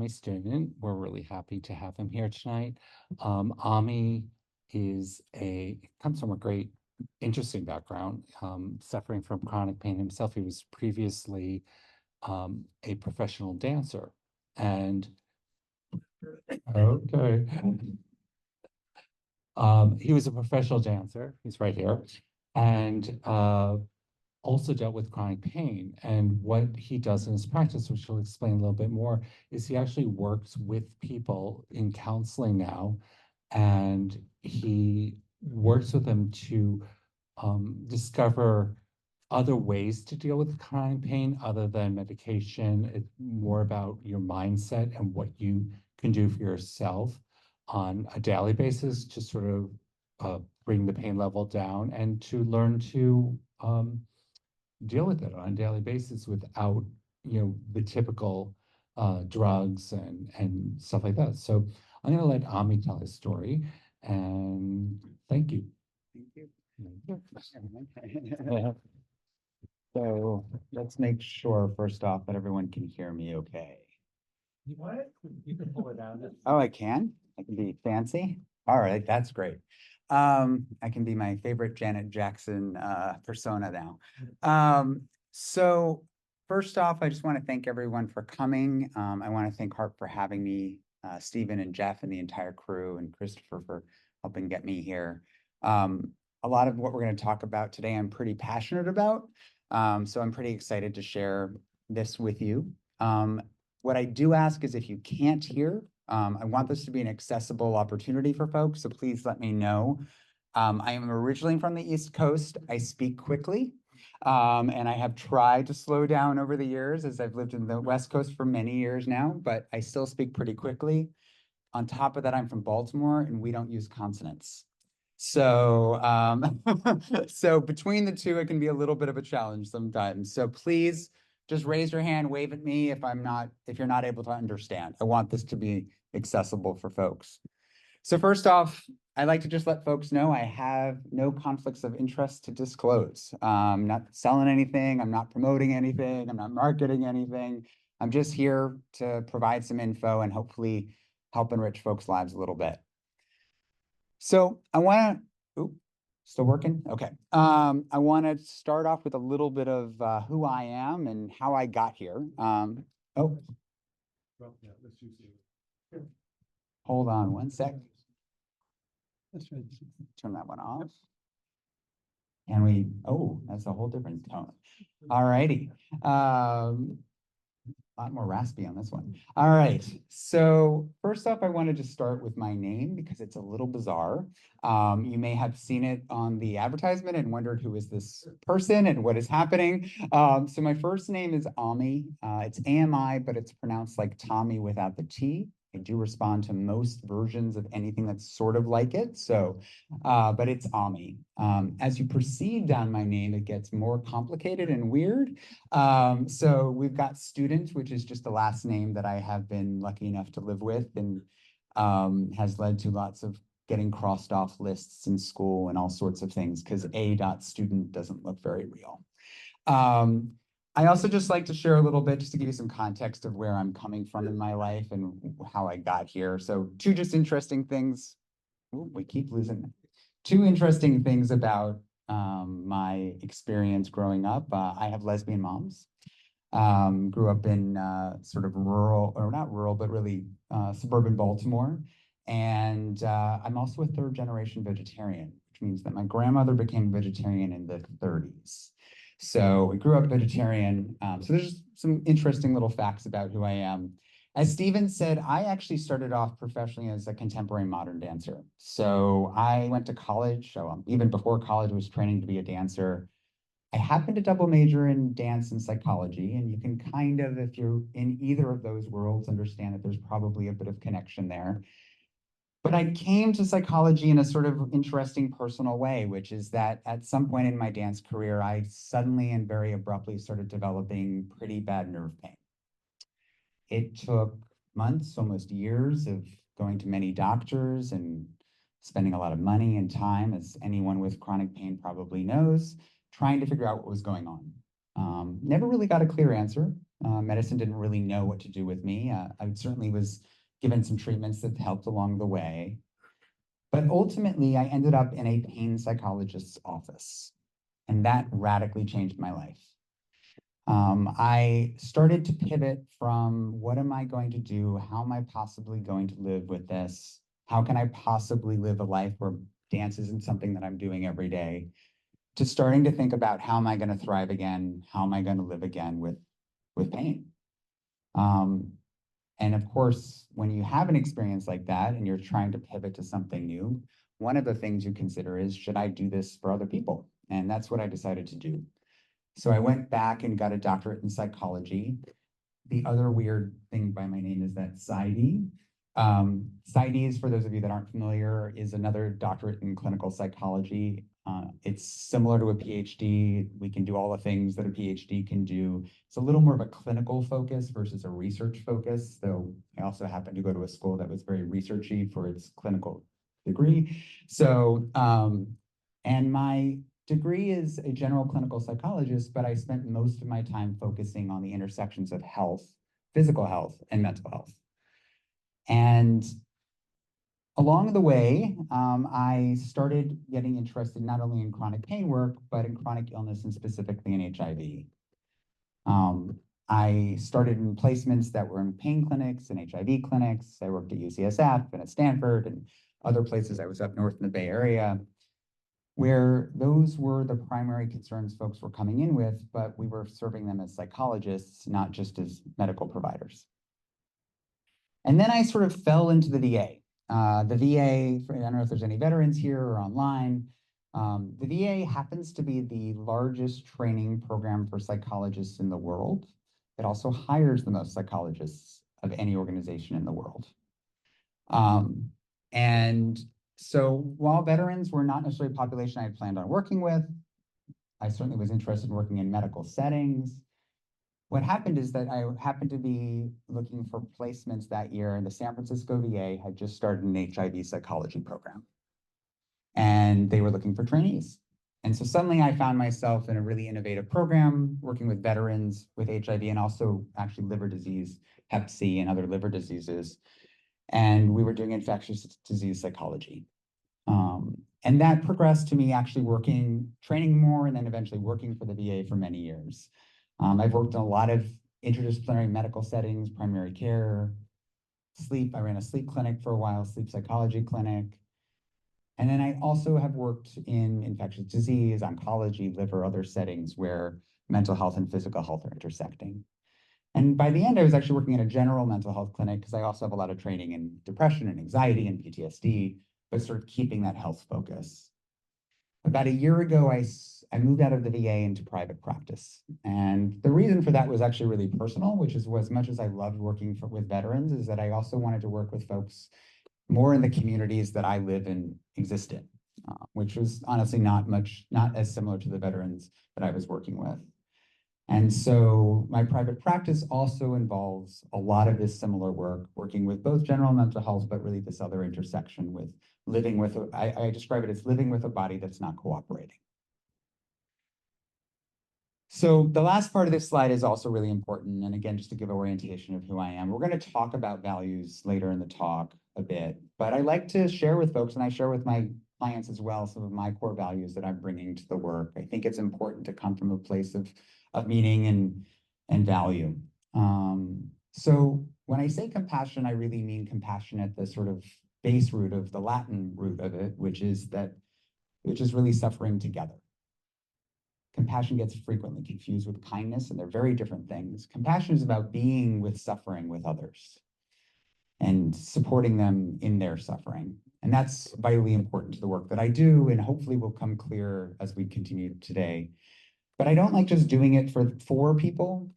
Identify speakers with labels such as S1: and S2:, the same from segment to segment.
S1: my student. We're really happy to have him here tonight. Ami comes from a great, interesting background, suffering from chronic pain himself. He was previously a professional dancer. And okay. He was a professional dancer. He's right here. And also dealt with chronic pain. And what he does in his practice, which he'll explain a little bit more, is he actually works with people in counseling now, and he works with them to discover other ways to deal with chronic pain other than medication. It's more about your mindset and what you can do for yourself on a daily basis to sort of bring the pain level down and to learn to deal with it on a daily basis without, the typical drugs and stuff like that. So I'm going to let Ami tell his story, and thank you.
S2: Thank you. Yeah. So let's make sure first off that everyone can hear me okay.
S1: What? You can pull it down.
S2: Oh, I can? I can be fancy? All right, that's great. I can be my favorite Janet Jackson persona now. So first off, I just want to thank everyone for coming. I want to thank Hart for having me, Stephen and Jeff and the entire crew, and Christopher for helping get me here. A lot of what we're going to talk about today, I'm pretty passionate about. So I'm pretty excited to share this with you. What I do ask is if you can't hear, I want this to be an accessible opportunity for folks, so please let me know. I am originally from the East Coast. I speak quickly, and I have tried to slow down over the years as I've lived in the West Coast for many years now, but I still speak pretty quickly. On top of that, I'm from Baltimore and we don't use consonants. So, so between the two, it can be a little bit of a challenge sometimes. So please just raise your hand, wave at me if you're not able to understand. I want this to be accessible for folks. So first off, I'd like to just let folks know I have no conflicts of interest to disclose. I'm not selling anything. I'm not promoting anything. I'm not marketing anything. I'm just here to provide some info and hopefully help enrich folks' lives a little bit. So I want to, still working? Okay. I want to start off with a little bit of who I am and how I got here. Well, yeah, let's use it. Hold on one sec. Turn that one off. And that's a whole different tone. All righty. A lot more raspy on this one. All right. So first off, I wanted to start with my name because it's a little bizarre. You may have seen it on the advertisement and wondered who is this person and what is happening. So my first name is Ami. It's AMI, but it's pronounced like Tommy without the T. I do respond to most versions of anything that's sort of like it. So, but it's Ami. As you proceed down my name, it gets more complicated and weird. So we've got student, which is just the last name that I have been lucky enough to live with, and has led to lots of getting crossed off lists in school and all sorts of things because A.student doesn't look very real. I also just like to share a little bit just to give you some context of where I'm coming from in my life and how I got here. So two just interesting things. Ooh, we keep losing them. Two interesting things about my experience growing up. I have lesbian moms. Grew up in sort of rural, or not rural, but really suburban Baltimore. And I'm also a third generation vegetarian, which means that my grandmother became vegetarian in the 30s. So we grew up vegetarian. So there's some interesting little facts about who I am. As Stephen said, I actually started off professionally as a contemporary modern dancer. So I went to college, so even before college, was training to be a dancer. I happened to double major in dance and psychology, and you can kind of, if you're in either of those worlds, understand that there's probably a bit of connection there. But I came to psychology in a sort of interesting personal way, which is that at some point in my dance career, I suddenly and very abruptly started developing pretty bad nerve pain. It took months, almost years of going to many doctors and spending a lot of money and time, as anyone with chronic pain probably knows, trying to figure out what was going on. Never really got a clear answer. Medicine didn't really know what to do with me. I certainly was given some treatments that helped along the way. But ultimately, I ended up in a pain psychologist's office, and that radically changed my life. I started to pivot from what am I going to do? How am I possibly going to live with this? How can I possibly live a life where dance isn't something that I'm doing every day? To starting to think about how am I going to thrive again? How am I going to live again with pain? Um, and of course, when you have an experience like that and you're trying to pivot to something new, one of the things you consider is, should I do this for other people? And that's what I decided to do. So I went back and got a doctorate in psychology. The other weird thing by my name is that PsyD. PsyD, for those of you that aren't familiar, is another doctorate in clinical psychology. It's similar to a PhD. We can do all the things that a PhD can do. It's a little more of a clinical focus versus a research focus, though I also happened to go to a school that was very researchy for its clinical degree. So, and my degree is a general clinical psychologist, but I spent most of my time focusing on the intersections of health, physical health, and mental health. And along the way, I started getting interested not only in chronic pain work, but in chronic illness and specifically in HIV. I started in placements that were in pain clinics and HIV clinics. I worked at UCSF and at Stanford and other places. I was up north in the Bay Area, where those were the primary concerns folks were coming in with, but we were serving them as psychologists, not just as medical providers. And then I sort of fell into the VA. The VA, I don't know if there's any veterans here or online. The VA happens to be the largest training program for psychologists in the world. It also hires the most psychologists of any organization in the world. And so while veterans were not necessarily a population I had planned on working with, I certainly was interested in working in medical settings. What happened is that I happened to be looking for placements that year, and the San Francisco VA had just started an HIV psychology program. And they were looking for trainees. And so suddenly I found myself in a really innovative program working with veterans with HIV and also actually liver disease, Hep C, and other liver diseases. And we were doing infectious disease psychology. And that progressed to me actually working, training more, and then eventually working for the VA for many years. I've worked in a lot of interdisciplinary medical settings, primary care, sleep. I ran a sleep clinic for a while, sleep psychology clinic. And then I also have worked in infectious disease, oncology, liver, other settings where mental health and physical health are intersecting. And by the end, I was actually working in a general mental health clinic because I also have a lot of training in depression and anxiety and PTSD, but sort of keeping that health focus. About a year ago, I moved out of the VA into private practice. And the reason for that was actually really personal, which is as much as I loved working with veterans, is that I also wanted to work with folks more in the communities that I live and exist in, which was honestly not as similar to the veterans that I was working with. And so my private practice also involves a lot of this similar work, working with both general mental health, but really this other intersection with living with, I describe it as living with a body that's not cooperating. So the last part of this slide is also really important. And again, just to give orientation of who I am, we're going to talk about values later in the talk a bit, but I like to share with folks, and I share with my clients as well, some of my core values that I'm bringing to the work. I think it's important to come from a place of meaning and value. So when I say compassion, I really mean compassion at the sort of base root of the Latin root of it, which is really suffering together. Compassion gets frequently confused with kindness, and they're very different things. Compassion is about being with suffering with others and supporting them in their suffering. And that's vitally important to the work that I do, and hopefully will come clear as we continue today. But I don't like just doing it for people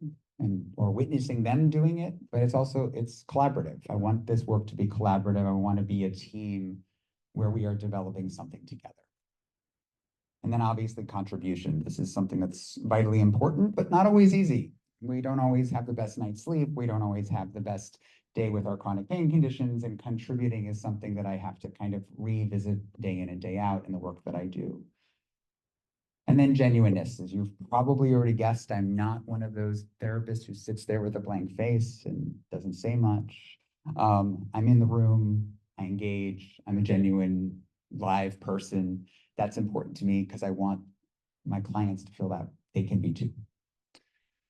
S2: or witnessing them doing it, but it's collaborative. I want this work to be collaborative. I want to be a team where we are developing something together. And then obviously contribution. This is something that's vitally important, but not always easy. We don't always have the best night's sleep. We don't always have the best day with our chronic pain conditions, and contributing is something that I have to kind of revisit day in and day out in the work that I do. And then genuineness, as you've probably already guessed, I'm not one of those therapists who sits there with a blank face and doesn't say much. I'm in the room, I engage, I'm a genuine live person. That's important to me because I want my clients to feel that they can be too.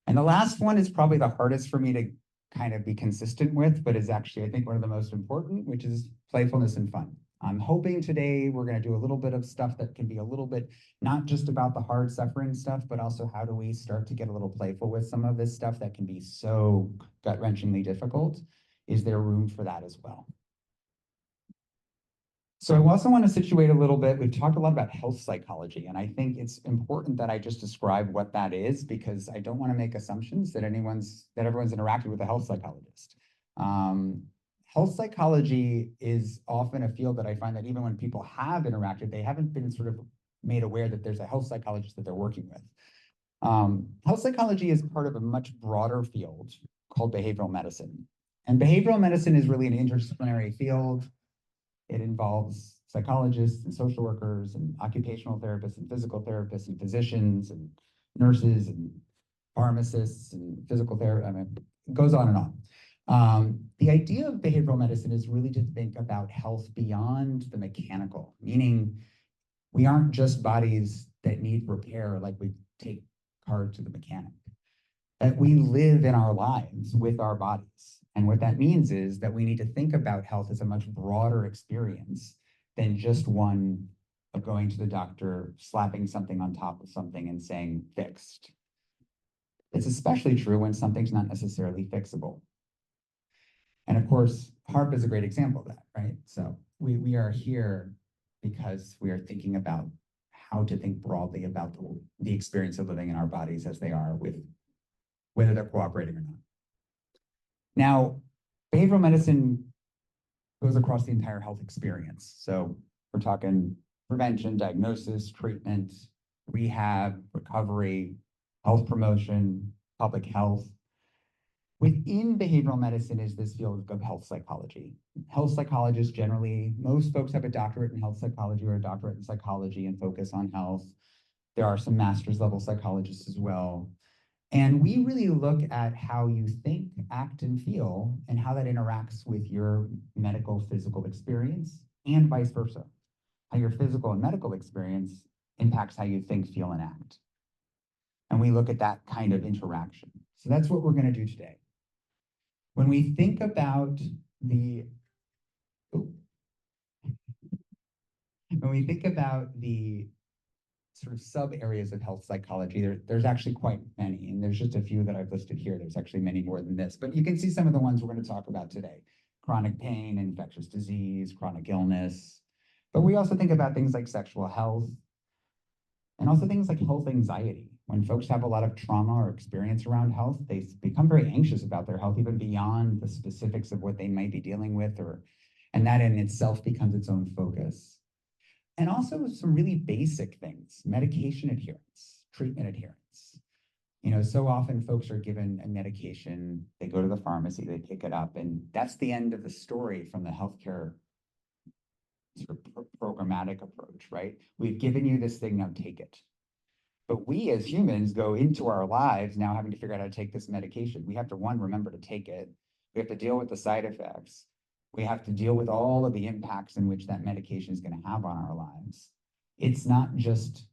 S2: And the last one is probably the hardest for me to kind of be consistent with, but is actually, I think, one of the most important, which is playfulness and fun. I'm hoping today we're going to do a little bit of stuff that can be a little bit not just about the hard suffering stuff, but also how do we start to get a little playful with some of this stuff that can be so gut-wrenchingly difficult? Is there room for that as well? So I also want to situate a little bit. We've talked a lot about health psychology, and I think it's important that I just describe what that is because I don't want to make assumptions that everyone's interacted with a health psychologist. Health psychology is often a field that I find that even when people have interacted, they haven't been sort of made aware that there's a health psychologist that they're working with. Health psychology is part of a much broader field called behavioral medicine. And behavioral medicine is really an interdisciplinary field. It involves psychologists and social workers and occupational therapists and physical therapists and physicians and nurses and pharmacists and physical therapists. I mean, it goes on and on. The idea of behavioral medicine is really to think about health beyond the mechanical, meaning we aren't just bodies that need repair like we take car to the mechanic. That we live in our lives with our bodies. And what that means is that we need to think about health as a much broader experience than just one of going to the doctor, slapping something on top of something and saying fixed. It's especially true when something's not necessarily fixable. And of course, HARP is a great example of that, right? So we are here because we are thinking about how to think broadly about the experience of living in our bodies as they are with whether they're cooperating or not. Now, behavioral medicine goes across the entire health experience. So we're talking prevention, diagnosis, treatment, rehab, recovery, health promotion, public health. Within behavioral medicine is this field of health psychology. Health psychologists generally, most folks have a doctorate in health psychology or a doctorate in psychology and focus on health. There are some master's level psychologists as well. And we really look at how you think, act, and feel, and how that interacts with your medical, physical experience, and vice versa. How your physical and medical experience impacts how you think, feel, and act. And we look at that kind of interaction. So that's what we're going to do today. When we think about the sort of sub areas of health psychology, there's actually quite many, and there's just a few that I've listed here. There's actually many more than this, but you can see some of the ones we're going to talk about today. Chronic pain, infectious disease, chronic illness. But we also think about things like sexual health, and also things like health anxiety. When folks have a lot of trauma or experience around health, they become very anxious about their health, even beyond the specifics of what they might be dealing with, and that in itself becomes its own focus. And also some really basic things, medication adherence, treatment adherence. You know, so often folks are given a medication, they go to the pharmacy, they pick it up, and that's the end of the story from the healthcare sort of programmatic approach, right? We've given you this thing, now take it. But we as humans go into our lives now having to figure out how to take this medication. We have to, one, remember to take it. We have to deal with the side effects. We have to deal with all of the impacts in which that medication is going to have on our lives. It's not just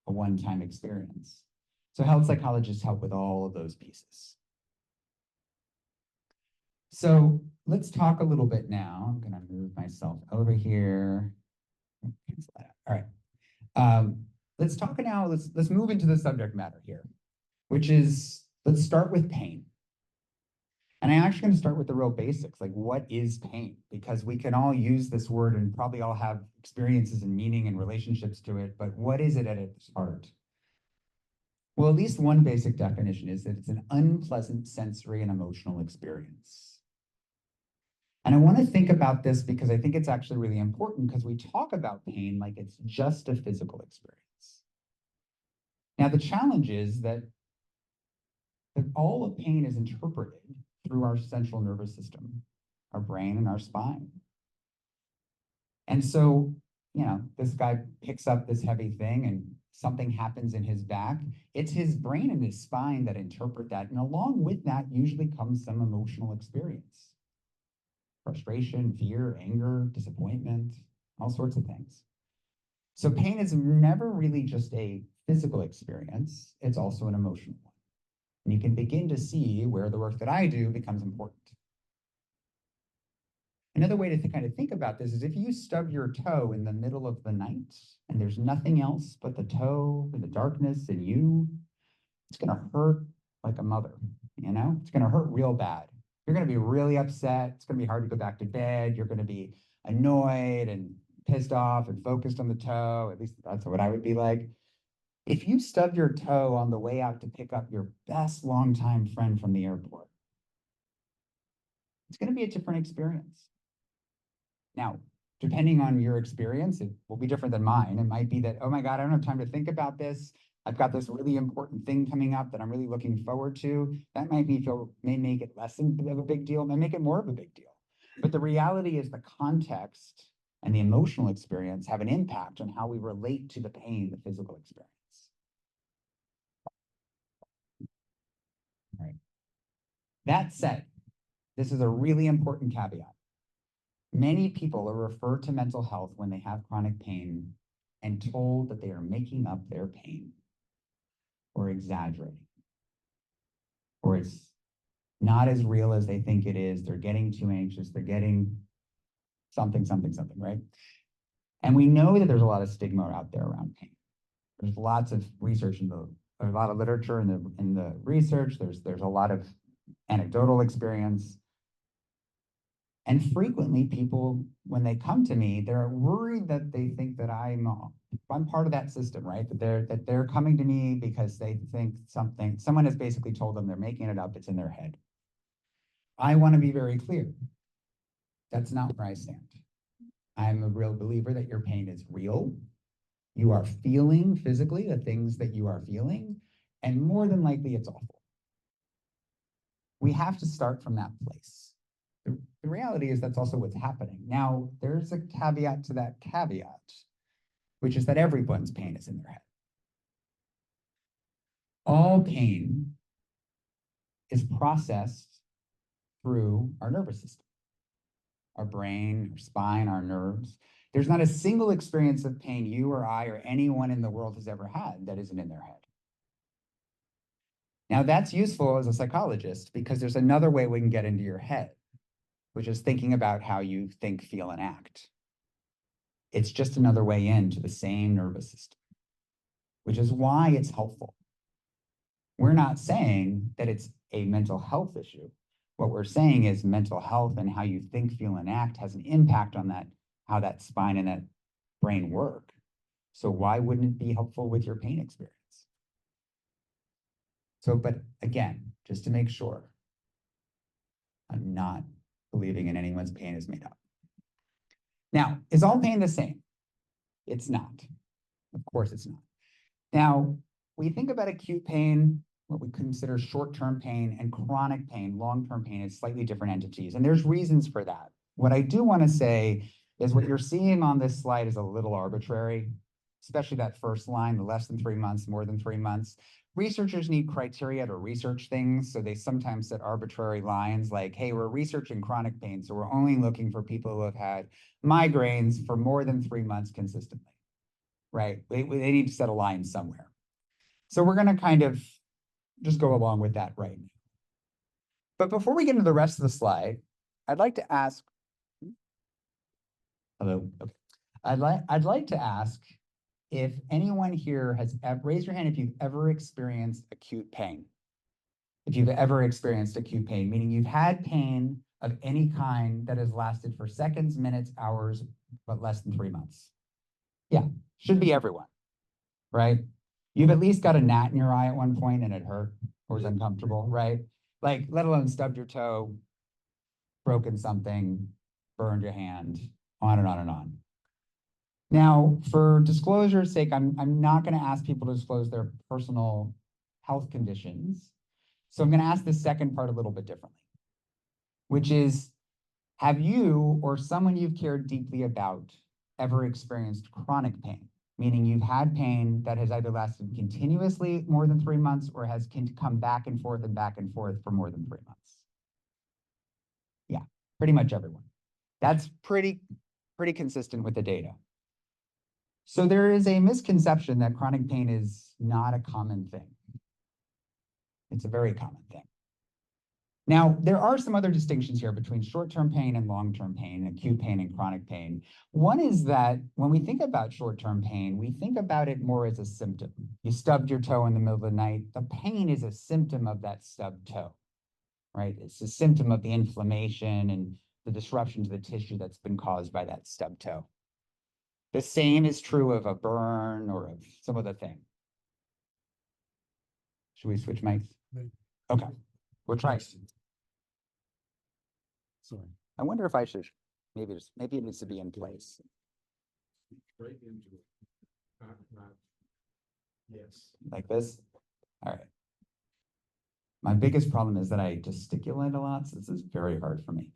S2: a one-time experience. So health psychologists help with all of those pieces. So let's talk a little bit now. I'm going to move myself over here. Cancel that out. All right. Let's talk now. Let's move into the subject matter here, which is, let's start with pain. And I'm actually going to start with the real basics, like what is pain? Because we can all use this word and probably all have experiences and meaning and relationships to it, but what is it at its heart? Well, at least one basic definition is that it's an unpleasant sensory and emotional experience. And I want to think about this because I think it's actually really important because we talk about pain like it's just a physical experience. Now, the challenge is that all of pain is interpreted through our central nervous system, our brain and our spine. And so, you know, this guy picks up this heavy thing and something happens in his back, it's his brain and his spine that interpret that. And along with that usually comes some emotional experience. Frustration, fear, anger, disappointment, all sorts of things. So pain is never really just a physical experience, it's also an emotional one. And you can begin to see where the work that I do becomes important. Another way to kind of think about this is if you stub your toe in the middle of the night and there's nothing else but the toe and the darkness and you, it's going to hurt like a mother, you know? It's going to hurt real bad. You're going to be really upset. It's going to be hard to go back to bed. You're going to be annoyed and pissed off and focused on the toe. At least that's what I would be like. If you stub your toe on the way out to pick up your best longtime friend from the airport, it's going to be a different experience. Now, depending on your experience, it will be different than mine. It might be that, oh my God, I don't have time to think about this. I've got this really important thing coming up that I'm really looking forward to. That may make it less of a big deal, may make it more of a big deal. But the reality is the context and the emotional experience have an impact on how we relate to the pain, the physical experience. All right. That said, this is a really important caveat. Many people are referred to mental health when they have chronic pain and told that they are making up their pain or exaggerating, or it's not as real as they think it is. They're getting too anxious. They're getting something, right? And we know that there's a lot of stigma out there around pain. There's lots of research there's a lot of literature in the research. There's a lot of anecdotal experience. And frequently people, when they come to me, they're worried that they think that I'm part of that system, right? That they're coming to me because they think someone has basically told them they're making it up, it's in their head. I want to be very clear. That's not where I stand. I'm a real believer that your pain is real. You are feeling physically the things that you are feeling, and more than likely it's awful. We have to start from that place. The reality is that's also what's happening. Now, there's a caveat to that caveat, which is that everyone's pain is in their head. All pain is processed through our nervous system, our brain, our spine, our nerves. There's not a single experience of pain you or I or anyone in the world has ever had that isn't in their head. Now, that's useful as a psychologist because there's another way we can get into your head, which is thinking about how you think, feel, and act. It's just another way into the same nervous system, which is why it's helpful. We're not saying that it's a mental health issue. What we're saying is mental health and how you think, feel, and act has an impact on that, how that spine and that brain work. So why wouldn't it be helpful with your pain experience? So, but again, just to make sure, I'm not believing in anyone's pain is made up. Now, is all pain the same? It's not. Of course it's not. Now, we think about acute pain, what we consider short-term pain, and chronic pain, long-term pain, as slightly different entities. And there's reasons for that. What I do want to say is what you're seeing on this slide is a little arbitrary, especially that first line, the less than 3 months, more than 3 months. Researchers need criteria to research things, so they sometimes set arbitrary lines like, hey, we're researching chronic pain, so we're only looking for people who have had migraines for more than 3 months consistently, right? They need to set a line somewhere. So we're going to kind of just go along with that right now. But before we get into the rest of the slide, I'd like to ask, hello, okay. I'd like to ask if anyone here has raise your hand if you've ever experienced acute pain. If you've ever experienced acute pain, meaning you've had pain of any kind that has lasted for seconds, minutes, hours, but less than 3 months. Yeah, should be everyone, right? You've at least got a gnat in your eye at one point and it hurt or was uncomfortable, right? Like, let alone stubbed your toe, broken something, burned your hand, on and on and on. Now, for disclosure's sake, I'm not going to ask people to disclose their personal health conditions. So I'm going to ask the second part a little bit differently, which is, have you or someone you've cared deeply about ever experienced chronic pain? meaning you've had pain that has either lasted continuously more than 3 months or has come back and forth for more than 3 months. Yeah, pretty much everyone. That's pretty consistent with the data. So there is a misconception that chronic pain is not a common thing. It's a very common thing. Now, there are some other distinctions here between short-term pain and long-term pain, acute pain and chronic pain. One is that when we think about short-term pain, we think about it more as a symptom. You stubbed your toe in the middle of the night. The pain is a symptom of that stubbed toe, right? It's a symptom of the inflammation and the disruption to the tissue that's been caused by that stubbed toe. The same is true of a burn or of some other thing. Should we switch mics? Okay, we'll try.
S1: Sorry.
S2: I wonder if I should, maybe it needs to be in place.
S3: Right into it. Not, yes.
S2: Like this? All right. My biggest problem is that I gesticulate a lot, so this is very hard for me.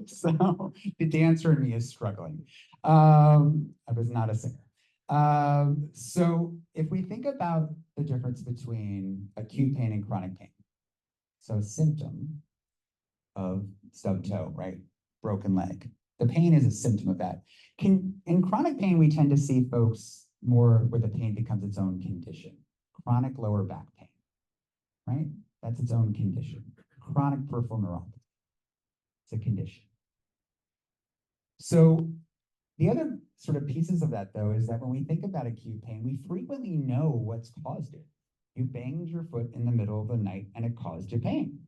S2: So the dancer in me is struggling. I was not a singer. So if we think about the difference between acute pain and chronic pain, so a symptom of stubbed toe, right? Broken leg. The pain is a symptom of that. In chronic pain, we tend to see folks more where the pain becomes its own condition. Chronic lower back pain, right? That's its own condition. Chronic peripheral neuropathy. It's a condition. So the other sort of pieces of that, though, is that when we think about acute pain, we frequently know what's caused it. You banged your foot in the middle of the night and it caused you pain.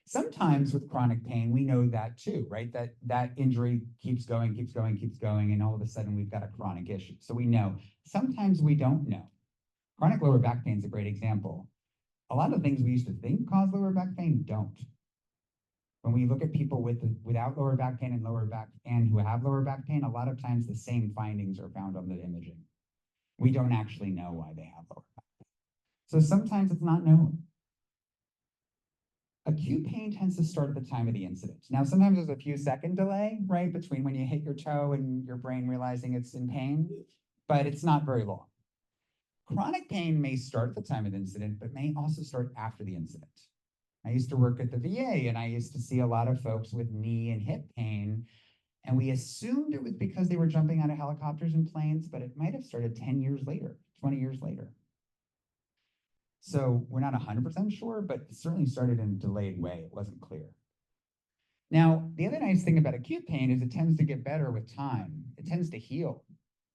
S2: Sometimes with chronic pain, we know that too, right? That injury keeps going, and all of a sudden we've got a chronic issue. So we know. Sometimes we don't know. Chronic lower back pain is a great example. A lot of things we used to think cause lower back pain don't. When we look at people without lower back pain and who have lower back pain, a lot of times the same findings are found on the imaging. We don't actually know why they have lower back pain. So sometimes it's not known. Acute pain tends to start at the time of the incident. Now, sometimes there's a few second delay, right, between when you hit your toe and your brain realizing it's in pain, but it's not very long. Chronic pain may start at the time of the incident, but may also start after the incident. I used to work at the VA, and I used to see a lot of folks with knee and hip pain, and we assumed it was because they were jumping out of helicopters and planes, but it might have started 10 years later, 20 years later. So we're not 100% sure, but it certainly started in a delayed way. It wasn't clear. Now, the other nice thing about acute pain is it tends to get better with time. It tends to heal,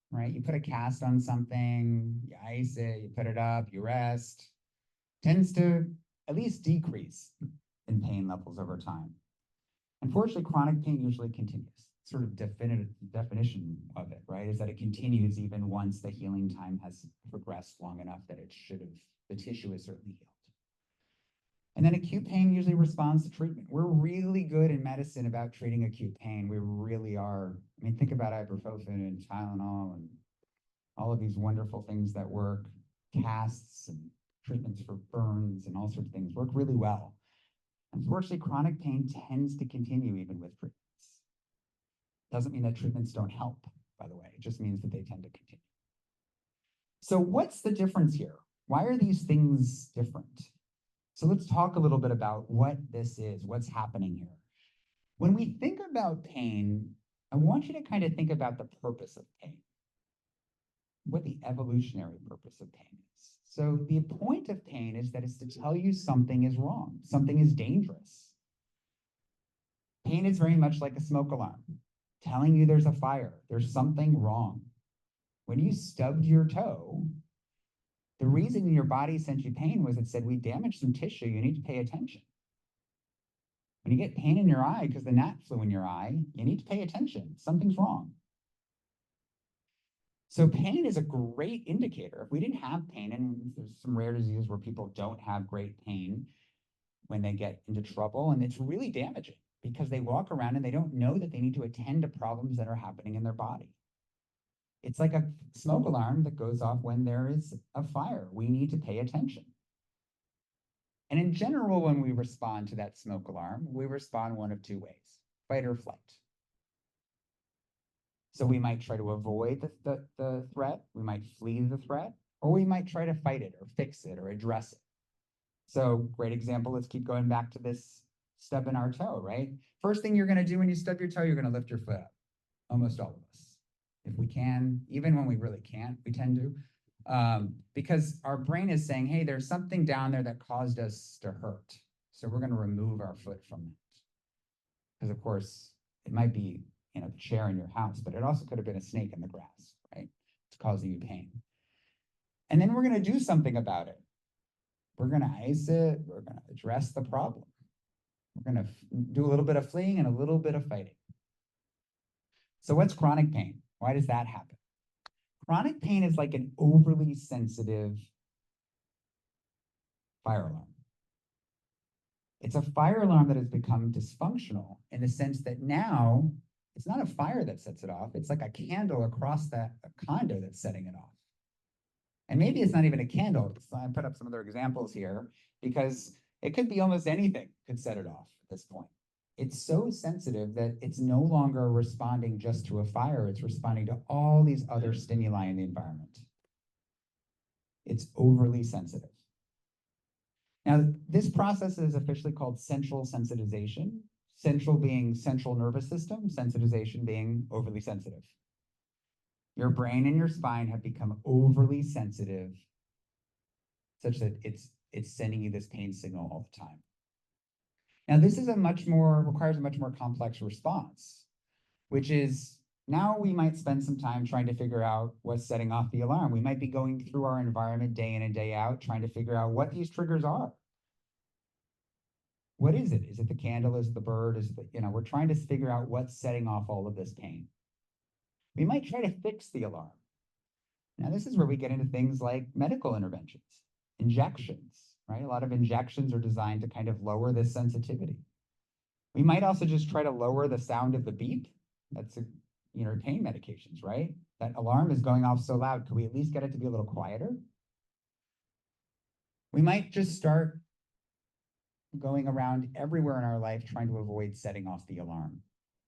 S2: right? You put a cast on something, you ice it, you put it up, you rest. It tends to at least decrease in pain levels over time. Unfortunately, chronic pain usually continues. Sort of definition of it, right, is that it continues even once the healing time has progressed long enough that it should have, the tissue is certainly healed. And then acute pain usually responds to treatment. We're really good in medicine about treating acute pain. We really are. I mean, think about ibuprofen and Tylenol and all of these wonderful things that work. Casts and treatments for burns and all sorts of things work really well. Unfortunately, chronic pain tends to continue even with treatments. Doesn't mean that treatments don't help, by the way. It just means that they tend to continue. So what's the difference here? Why are these things different? So let's talk a little bit about what this is, what's happening here. When we think about pain, I want you to kind of think about the purpose of pain, what the evolutionary purpose of pain is. So the point of pain is that it's to tell you something is wrong, something is dangerous. Pain is very much like a smoke alarm, telling you there's a fire, there's something wrong. When you stubbed your toe, the reason your body sent you pain was it said, we damaged some tissue, you need to pay attention. When you get pain in your eye because the gnat flew in your eye, you need to pay attention, something's wrong. So pain is a great indicator. If we didn't have pain, and there's some rare diseases where people don't have great pain when they get into trouble, and it's really damaging because they walk around and they don't know that they need to attend to problems that are happening in their body. It's like a smoke alarm that goes off when there is a fire. We need to pay attention. And in general, when we respond to that smoke alarm, we respond one of two ways: fight or flight. So we might try to avoid the threat, we might flee the threat, or we might try to fight it or fix it or address it. So great example, let's keep going back to this stubbing our toe, right? First thing you're gonna do when you stub your toe, you're gonna lift your foot up. Almost all of us. If we can, even when we really can't, we tend to. Because our brain is saying, hey, there's something down there that caused us to hurt. So we're gonna remove our foot from it. Because of course, it might be, the chair in your house, but it also could have been a snake in the grass, right? It's causing you pain. And then we're gonna do something about it. We're gonna ice it, we're gonna address the problem. We're gonna do a little bit of fleeing and a little bit of fighting. So what's chronic pain? Why does that happen? Chronic pain is like an overly sensitive fire alarm. It's a fire alarm that has become dysfunctional in the sense that now it's not a fire that sets it off. It's like a candle across a condo that's setting it off. And maybe it's not even a candle. I put up some other examples here because it could be almost anything could set it off at this point. It's so sensitive that it's no longer responding just to a fire. It's responding to all these other stimuli in the environment. It's overly sensitive. Now, this process is officially called central sensitization. Central being central nervous system, sensitization being overly sensitive. Your brain and your spine have become overly sensitive such that it's sending you this pain signal all the time. Now, this is requires a much more complex response, which is now we might spend some time trying to figure out what's setting off the alarm. We might be going through our environment day in and day out, trying to figure out what these triggers are. What is it? Is it the candle? Is it the bird? Is it we're trying to figure out what's setting off all of this pain. We might try to fix the alarm. Now, this is where we get into things like medical interventions, injections, right? A lot of injections are designed to kind of lower this sensitivity. We might also just try to lower the sound of the beep. That's pain medications, right? That alarm is going off so loud. Could we at least get it to be a little quieter? We might just start going around everywhere in our life trying to avoid setting off the alarm.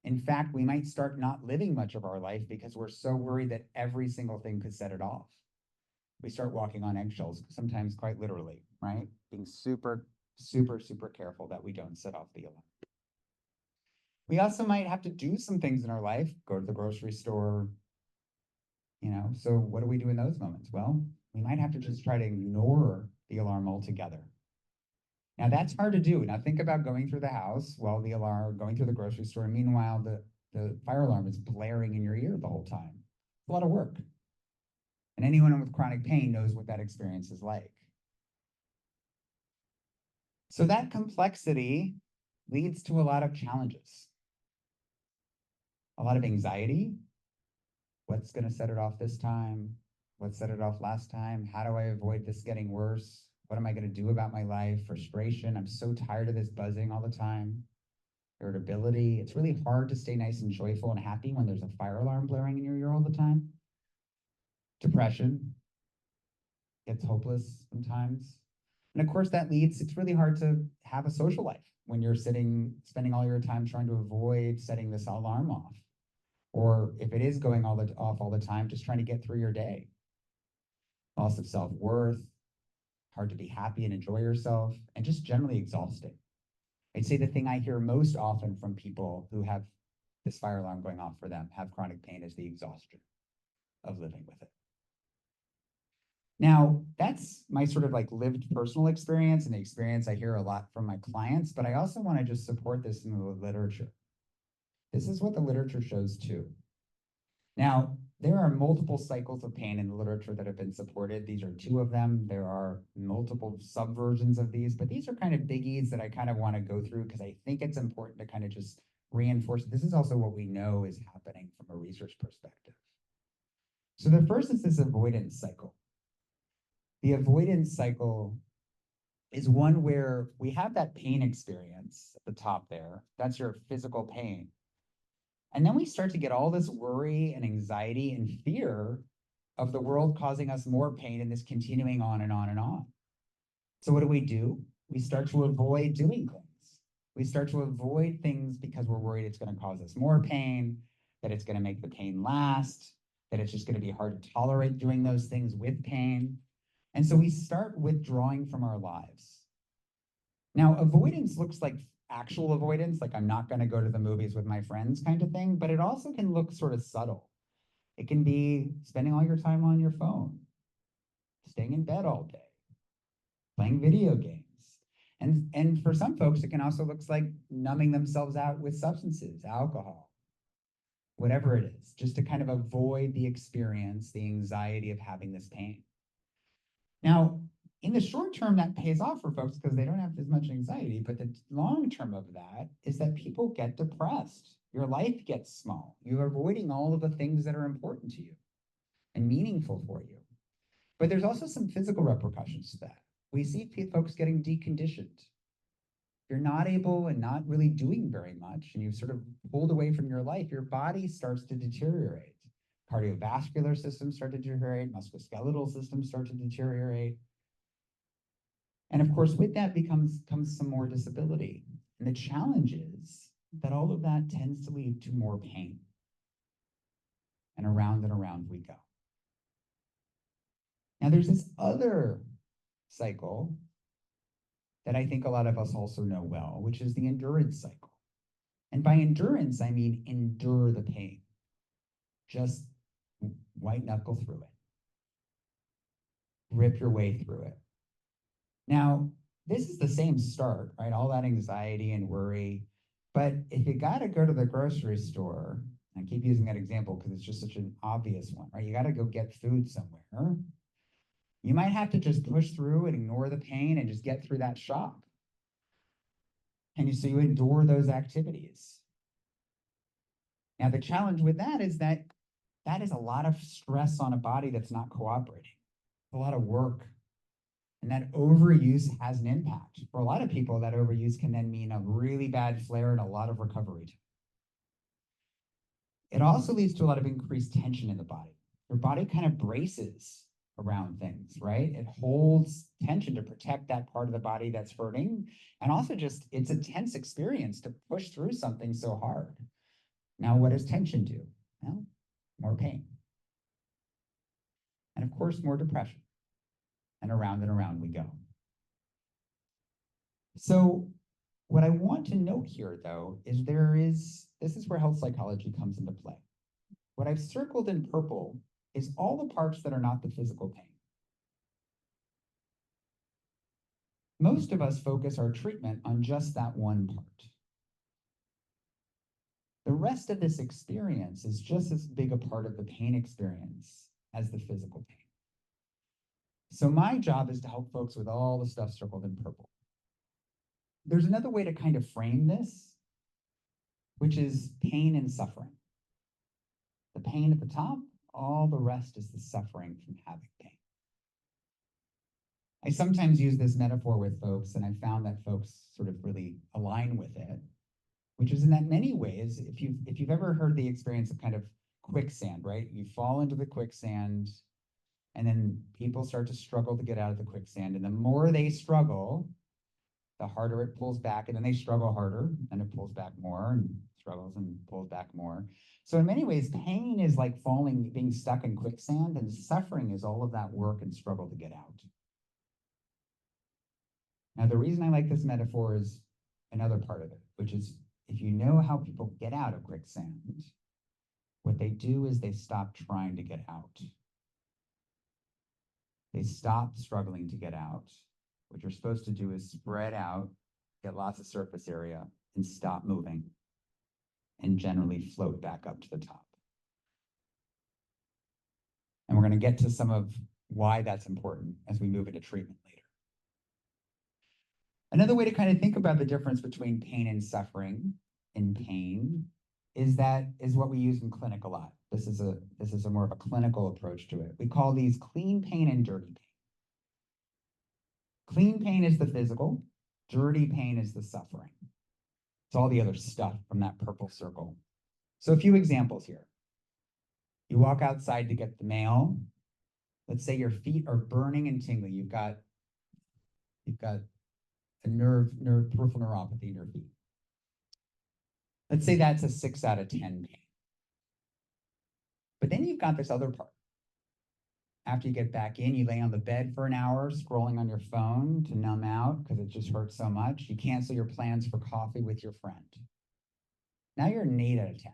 S2: In fact, we might start not living much of our life because we're so worried that every single thing could set it off. We start walking on eggshells, sometimes quite literally, right? Being super, super, super careful that we don't set off the alarm. We also might have to do some things in our life, go to the grocery store, so what do we do in those moments? Well, we might have to just try to ignore the alarm altogether. Now that's hard to do. Now think about going through the house while the alarm, going through the grocery store, and meanwhile the fire alarm is blaring in your ear the whole time. It's a lot of work. And anyone with chronic pain knows what that experience is like. So that complexity leads to a lot of challenges. A lot of anxiety. What's going to set it off this time? What set it off last time? How do I avoid this getting worse? What am I going to do about my life? Frustration. I'm so tired of this buzzing all the time. Irritability. It's really hard to stay nice and joyful and happy when there's a fire alarm blaring in your ear all the time. Depression. Gets hopeless sometimes. And of course that leads, it's really hard to have a social life when you're spending all your time trying to avoid setting this alarm off. Or if it is going off all the time, just trying to get through your day. Loss of self-worth, hard to be happy and enjoy yourself, and just generally exhausting. I'd say the thing I hear most often from people who have this fire alarm going off for them, have chronic pain, is the exhaustion of living with it. Now, that's my sort of like lived personal experience and the experience I hear a lot from my clients, but I also want to just support this in the literature. This is what the literature shows too. Now, there are multiple cycles of pain in the literature that have been supported. These are two of them. There are multiple subversions of these, but these are kind of biggies that I kind of want to go through because I think it's important to kind of just reinforce. This is also what we know is happening from a research perspective. So the first is this avoidance cycle. The avoidance cycle is one where we have that pain experience at the top there. That's your physical pain. And then we start to get all this worry and anxiety and fear of the world causing us more pain and this continuing on and on and on. So what do? We start to avoid doing things. We start to avoid things because we're worried it's going to cause us more pain. that it's going to make the pain last, that it's just going to be hard to tolerate doing those things with pain. And so we start withdrawing from our lives. Now, avoidance looks like actual avoidance, like I'm not going to go to the movies with my friends kind of thing, but it also can look sort of subtle. It can be spending all your time on your phone, staying in bed all day, playing video games. And for some folks, it can also look like numbing themselves out with substances, alcohol, whatever it is, just to kind of avoid the experience, the anxiety of having this pain. Now, in the short term, that pays off for folks because they don't have as much anxiety, but the long term of that is that people get depressed. Your life gets small. You're avoiding all of the things that are important to you and meaningful for you. But there's also some physical repercussions to that. We see folks getting deconditioned. You're not able and not really doing very much, and you've sort of pulled away from your life, your body starts to deteriorate. Cardiovascular systems start to deteriorate, musculoskeletal systems start to deteriorate. And of course, with that comes some more disability. And the challenge is that all of that tends to lead to more pain. And around we go. Now, there's this other cycle that I think a lot of us also know well, which is the endurance cycle. And by endurance, I mean endure the pain. Just white knuckle through it. Rip your way through it. Now, this is the same start, right? All that anxiety and worry. But if you got to go to the grocery store, I keep using that example because it's just such an obvious one, right? You got to go get food somewhere. You might have to just push through and ignore the pain and just get through that shop. And so you endure those activities. Now, the challenge with that is that is a lot of stress on a body that's not cooperating, a lot of work. And that overuse has an impact. For a lot of people, that overuse can then mean a really bad flare and a lot of recovery. It also leads to a lot of increased tension in the body. Your body kind of braces around things, right? It holds tension to protect that part of the body that's hurting. And also just, it's a tense experience to push through something so hard. Now, what does tension do? Well, more pain. And of course, more depression. And around we go. So what I want to note here, though, is this is where health psychology comes into play. What I've circled in purple is all the parts that are not the physical pain. Most of us focus our treatment on just that one part. The rest of this experience is just as big a part of the pain experience as the physical pain. So my job is to help folks with all the stuff circled in purple. There's another way to kind of frame this, which is pain and suffering. The pain at the top, all the rest is the suffering from having pain. I sometimes use this metaphor with folks, and I found that folks sort of really align with it, which is in that many ways, if you've ever heard the experience of kind of quicksand, right? You fall into the quicksand, and then people start to struggle to get out of the quicksand. And the more they struggle, the harder it pulls back. And then they struggle harder, and it pulls back more, and struggles and pulls back more. So in many ways, pain is like being stuck in quicksand, and suffering is all of that work and struggle to get out. Now, the reason I like this metaphor is another part of it, which is if you know how people get out of quicksand, what they do is they stop trying to get out. They stop struggling to get out. What you're supposed to do is spread out, get lots of surface area, and stop moving, and generally float back up to the top. And we're going to get to some of why that's important as we move into treatment later. Another way to kind of think about the difference between pain and suffering in pain is what we use in clinic a lot. This is a more of a clinical approach to it. We call these clean pain and dirty pain. Clean pain is the physical, dirty pain is the suffering. It's all the other stuff from that purple circle. So a few examples here. You walk outside to get the mail. Let's say your feet are burning and tingling. You've got a peripheral neuropathy in your feet. Let's say that's a 6 out of 10 pain. But then you've got this other part. After you get back in, you lay on the bed for an hour, scrolling on your phone to numb out because it just hurts so much. You cancel your plans for coffee with your friend. Now you're an 8 out of 10.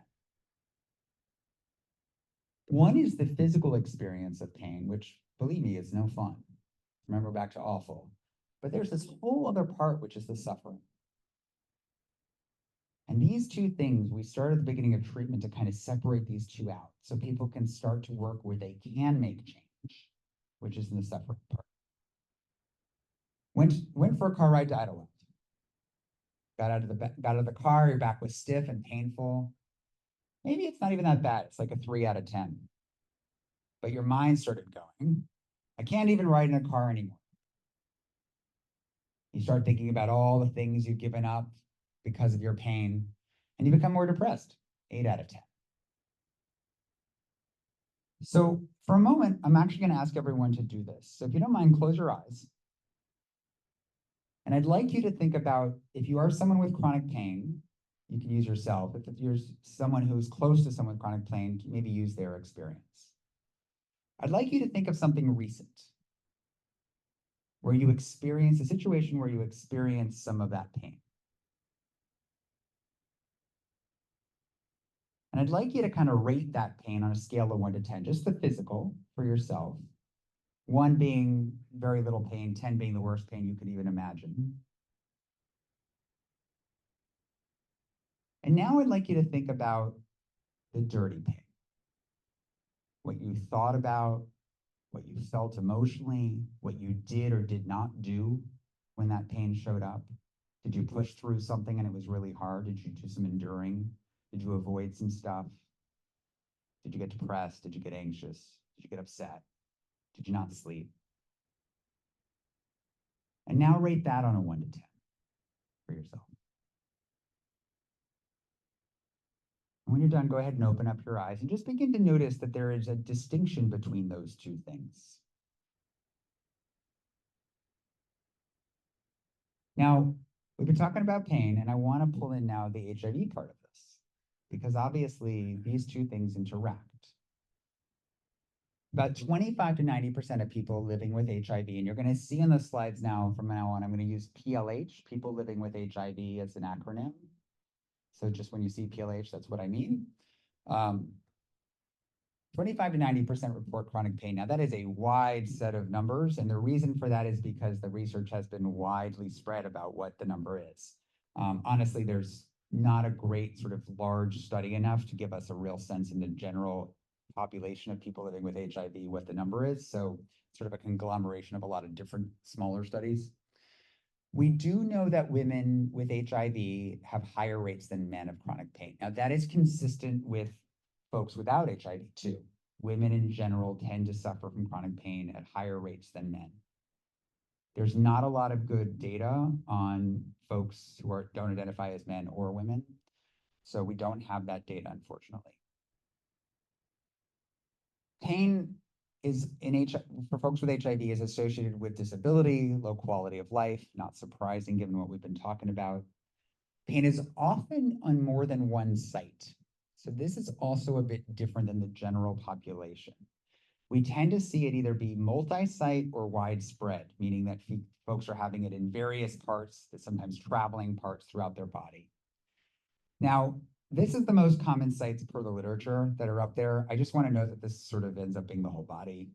S2: One is the physical experience of pain, which, believe me, is no fun. Remember, back to awful. But there's this whole other part, which is the suffering. And these two things, we start at the beginning of treatment to kind of separate these two out so people can start to work where they can make change, which is in the suffering part. Went for a car ride to Idlewild. Got out of the car, your back was stiff and painful. Maybe it's not even that bad. It's like a 3 out of 10. But your mind started going, I can't even ride in a car anymore. You start thinking about all the things you've given up because of your pain, and you become more depressed, 8 out of 10. So for a moment, I'm actually going to ask everyone to do this. So if you don't mind, close your eyes. And I'd like you to think about, if you are someone with chronic pain, you can use yourself. If you're someone who's close to someone with chronic pain, maybe use their experience. I'd like you to think of something recent, where you experience a situation where you experience some of that pain. And I'd like you to kind of rate that pain on a scale of 1 to 10, just the physical for yourself. 1 being very little pain, 10 being the worst pain you could even imagine. And now I'd like you to think about the dirty pain. What you thought about, what you felt emotionally, what you did or did not do when that pain showed up. Did you push through something and it was really hard? Did you do some enduring? Did you avoid some stuff? Did you get depressed? Did you get anxious? Did you get upset? Did you not sleep? And now rate that on a 1 to 10 for yourself. And when you're done, go ahead and open up your eyes and just begin to notice that there is a distinction between those two things. Now, we've been talking about pain, and I want to pull in now the HIV part of this, because obviously these two things interact. About 25 to 90% of people living with HIV, and you're going to see on the slides now, from now on, I'm going to use PLH, people living with HIV, as an acronym. So just when you see PLH, that's what I mean. 25 to 90% report chronic pain. Now, that is a wide set of numbers, and the reason for that is because the research has been widely spread about what the number is. Honestly, there's not a great sort of large study enough to give us a real sense in the general population of people living with HIV what the number is. So sort of a conglomeration of a lot of different smaller studies. We do know that women with HIV have higher rates than men of chronic pain. Now, that is consistent with folks without HIV too. Women in general tend to suffer from chronic pain at higher rates than men. There's not a lot of good data on folks who don't identify as men or women. So we don't have that data, unfortunately. Pain is for folks with HIV is associated with disability, low quality of life, not surprising given what we've been talking about. Pain is often on more than one site. So this is also a bit different than the general population. We tend to see it either be multi-site or widespread, meaning that folks are having it in various parts, sometimes traveling parts throughout their body. Now, this is the most common sites per the literature that are up there. I just want to note that this sort of ends up being the whole body.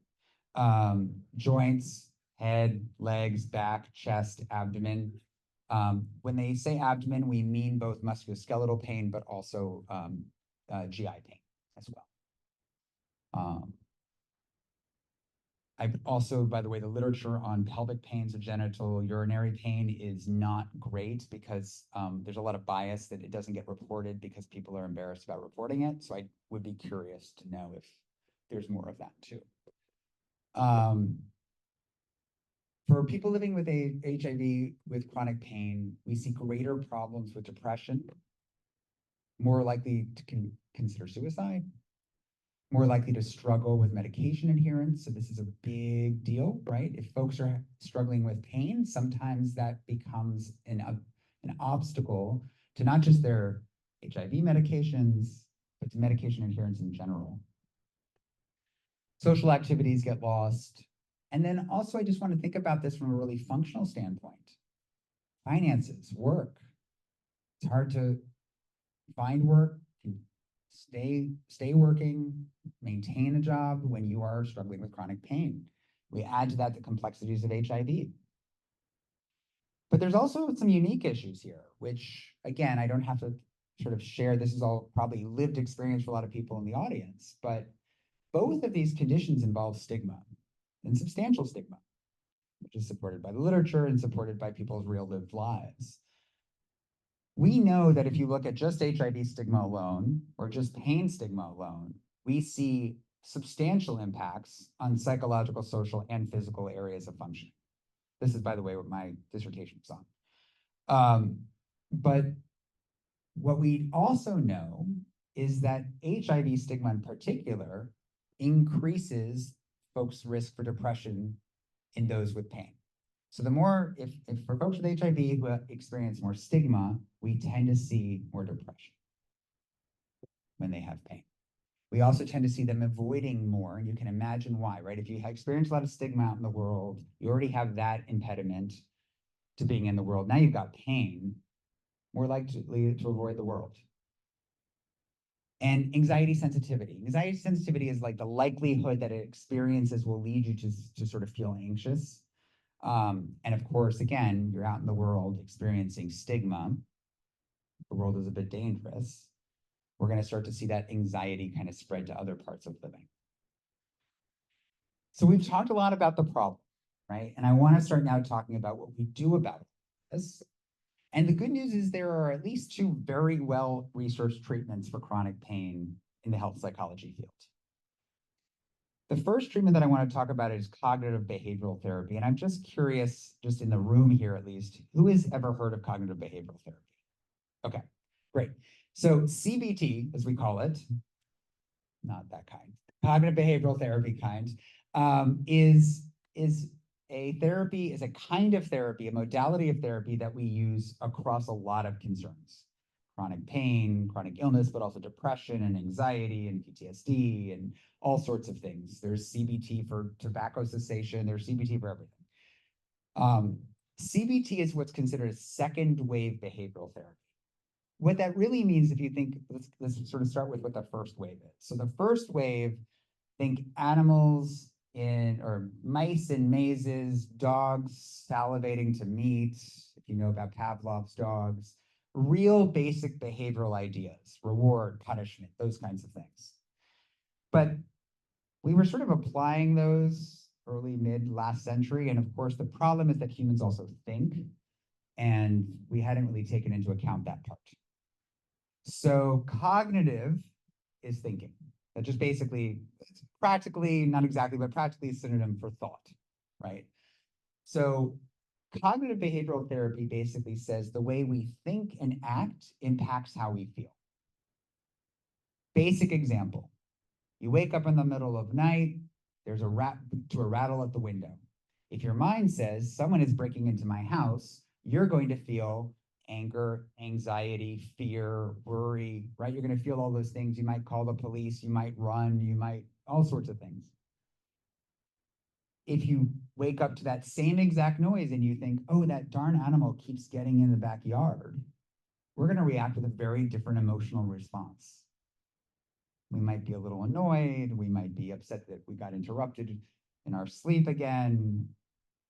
S2: Joints, head, legs, back, chest, abdomen. When they say abdomen, we mean both musculoskeletal pain, but also GI pain as well. I've also, by the way, the literature on pelvic pain, so genital urinary pain is not great because there's a lot of bias that it doesn't get reported because people are embarrassed about reporting it. So I would be curious to know if there's more of that too. For people living with HIV with chronic pain, we see greater problems with depression, more likely to consider suicide, more likely to struggle with medication adherence. So this is a big deal, right? If folks are struggling with pain, sometimes that becomes an obstacle to not just their HIV medications, but to medication adherence in general. Social activities get lost. And then also, I just want to think about this from a really functional standpoint. Finances, work. It's hard to find work, stay working, maintain a job when you are struggling with chronic pain. We add to that the complexities of HIV. But there's also some unique issues here, which again, I don't have to sort of share. This is all probably lived experience for a lot of people in the audience, but both of these conditions involve stigma and substantial stigma, which is supported by the literature and supported by people's real lived lives. We know that if you look at just HIV stigma alone, or just pain stigma alone, we see substantial impacts on psychological, social, and physical areas of functioning. This is, by the way, what my dissertation was on. But what we also know is that HIV stigma in particular increases folks' risk for depression in those with pain. So the more, if for folks with HIV who experience more stigma, we tend to see more depression when they have pain. We also tend to see them avoiding more, and you can imagine why, right? If you experience a lot of stigma out in the world, you already have that impediment to being in the world. Now you've got pain, more likely to avoid the world. And anxiety sensitivity. Anxiety sensitivity is like the likelihood that experiences will lead you to sort of feel anxious. And of course, again, you're out in the world experiencing stigma. The world is a bit dangerous. We're going to start to see that anxiety kind of spread to other parts of living. So we've talked a lot about the problem, right? And I want to start now talking about what we do about this. And the good news is there are at least 2 very well-researched treatments for chronic pain in the health psychology field. The first treatment that I want to talk about is cognitive behavioral therapy. And I'm just curious, just in the room here at least, who has ever heard of cognitive behavioral therapy? Okay, great. So CBT, as we call it, not that kind, cognitive behavioral therapy kind, is a therapy, is a kind of therapy, a modality of therapy that we use across a lot of concerns. Chronic pain, chronic illness, but also depression and anxiety and PTSD and all sorts of things. There's CBT for tobacco cessation, there's CBT for everything. CBT is what's considered a second wave behavioral therapy. What that really means, if you think, let's sort of start with what the first wave is. So the first wave, think animals or mice in mazes, dogs salivating to meat, if you know about Pavlov's dogs, real basic behavioral ideas, reward, punishment, those kinds of things. But we were sort of applying those early, mid, last century. And of course, the problem is that humans also think, and we hadn't really taken into account that part. So cognitive is thinking. That just basically, it's practically, not exactly, but practically a synonym for thought, right? So cognitive behavioral therapy basically says the way we think and act impacts how we feel. Basic example, you wake up in the middle of night, there's a rattle at the window. If your mind says someone is breaking into my house, you're going to feel anger, anxiety, fear, worry, right? You're going to feel all those things. You might call the police, you might run, you might, all sorts of things. If you wake up to that same exact noise and you think, oh, that darn animal keeps getting in the backyard, we're going to react with a very different emotional response. We might be a little annoyed. We might be upset that we got interrupted in our sleep again,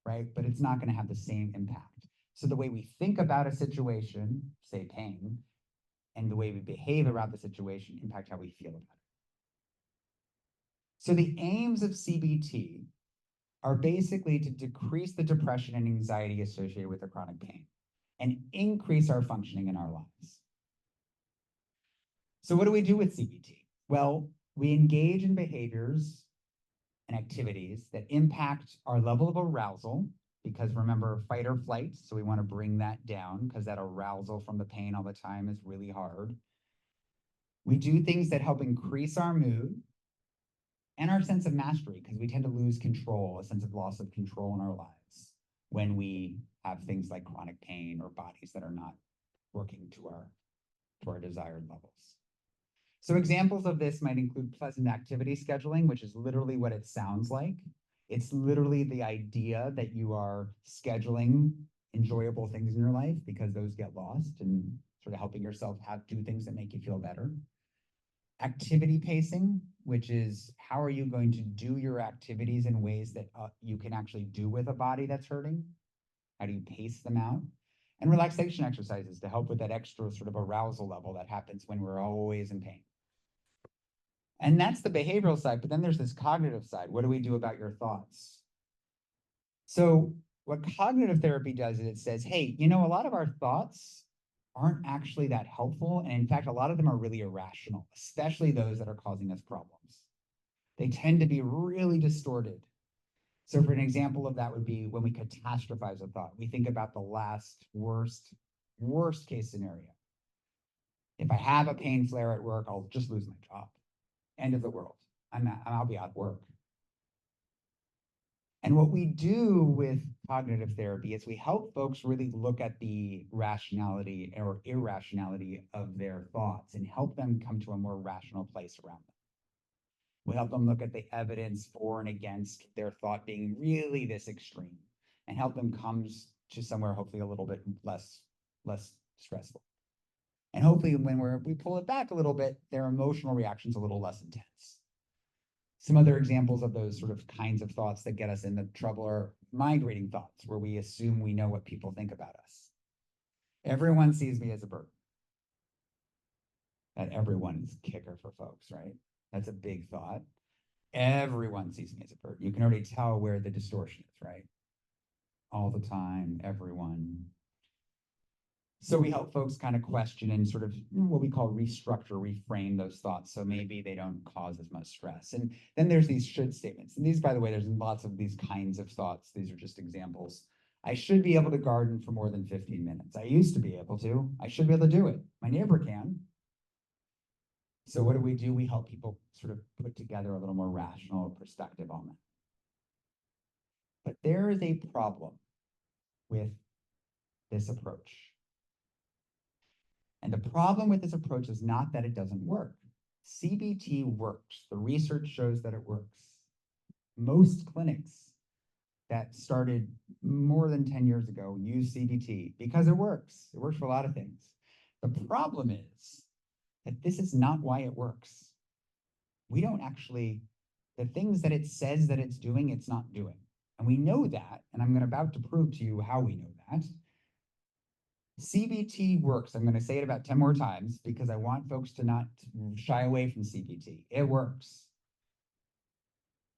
S2: right? But it's not going to have the same impact. So the way we think about a situation, say pain, and the way we behave around the situation impact how we feel about it. So the aims of CBT are basically to decrease the depression and anxiety associated with the chronic pain and increase our functioning in our lives. So what do we do with CBT? Well, we engage in behaviors and activities that impact our level of arousal, because remember, fight or flight, so we want to bring that down because that arousal from the pain all the time is really hard. We do things that help increase our mood and our sense of mastery, because we tend to lose control, a sense of loss of control in our lives when we have things like chronic pain or bodies that are not working to our desired levels. So examples of this might include pleasant activity scheduling, which is literally what it sounds like. It's literally the idea that you are scheduling enjoyable things in your life because those get lost, and sort of helping yourself do things that make you feel better. Activity pacing, which is how are you going to do your activities in ways that you can actually do with a body that's hurting? How do you pace them out? And relaxation exercises to help with that extra sort of arousal level that happens when we're always in pain. And that's the behavioral side, but then there's this cognitive side. What do we do about your thoughts? So what cognitive therapy does is it says, hey, you know, a lot of our thoughts aren't actually that helpful. And in fact, a lot of them are really irrational, especially those that are causing us problems. They tend to be really distorted. So for an example of that would be when we catastrophize a thought. We think about the last worst case scenario. If I have a pain flare at work, I'll just lose my job. End of the world. I'll be out of work. And what we do with cognitive therapy is we help folks really look at the rationality or irrationality of their thoughts and help them come to a more rational place around them. We help them look at the evidence for and against their thought being really this extreme and help them come to somewhere hopefully a little bit less stressful. And hopefully when we pull it back a little bit, their emotional reaction's a little less intense. Some other examples of those sort of kinds of thoughts that get us into trouble are migrating thoughts, where we assume we know what people think about us. Everyone sees me as a burden. That everyone is a kicker for folks, right? That's a big thought. Everyone sees me as a burden. You can already tell where the distortion is, right? All the time, everyone. So we help folks kind of question and sort of what we call restructure, reframe those thoughts so maybe they don't cause as much stress. And then there's these should statements. And these, by the way, there's lots of these kinds of thoughts. These are just examples. I should be able to garden for more than 15 minutes. I used to be able to. I should be able to do it. My neighbor can. So what do? We help people sort of put together a little more rational perspective on that. But there is a problem with this approach. And the problem with this approach is not that it doesn't work. CBT works. The research shows that it works. Most clinics that started more than 10 years ago use CBT because it works. It works for a lot of things. The problem is that this is not why it works. We don't actually, the things that it says that it's doing, it's not doing. And we know that, and I'm about to prove to you how we know that. CBT works. I'm going to say it about 10 more times because I want folks to not shy away from CBT. It works.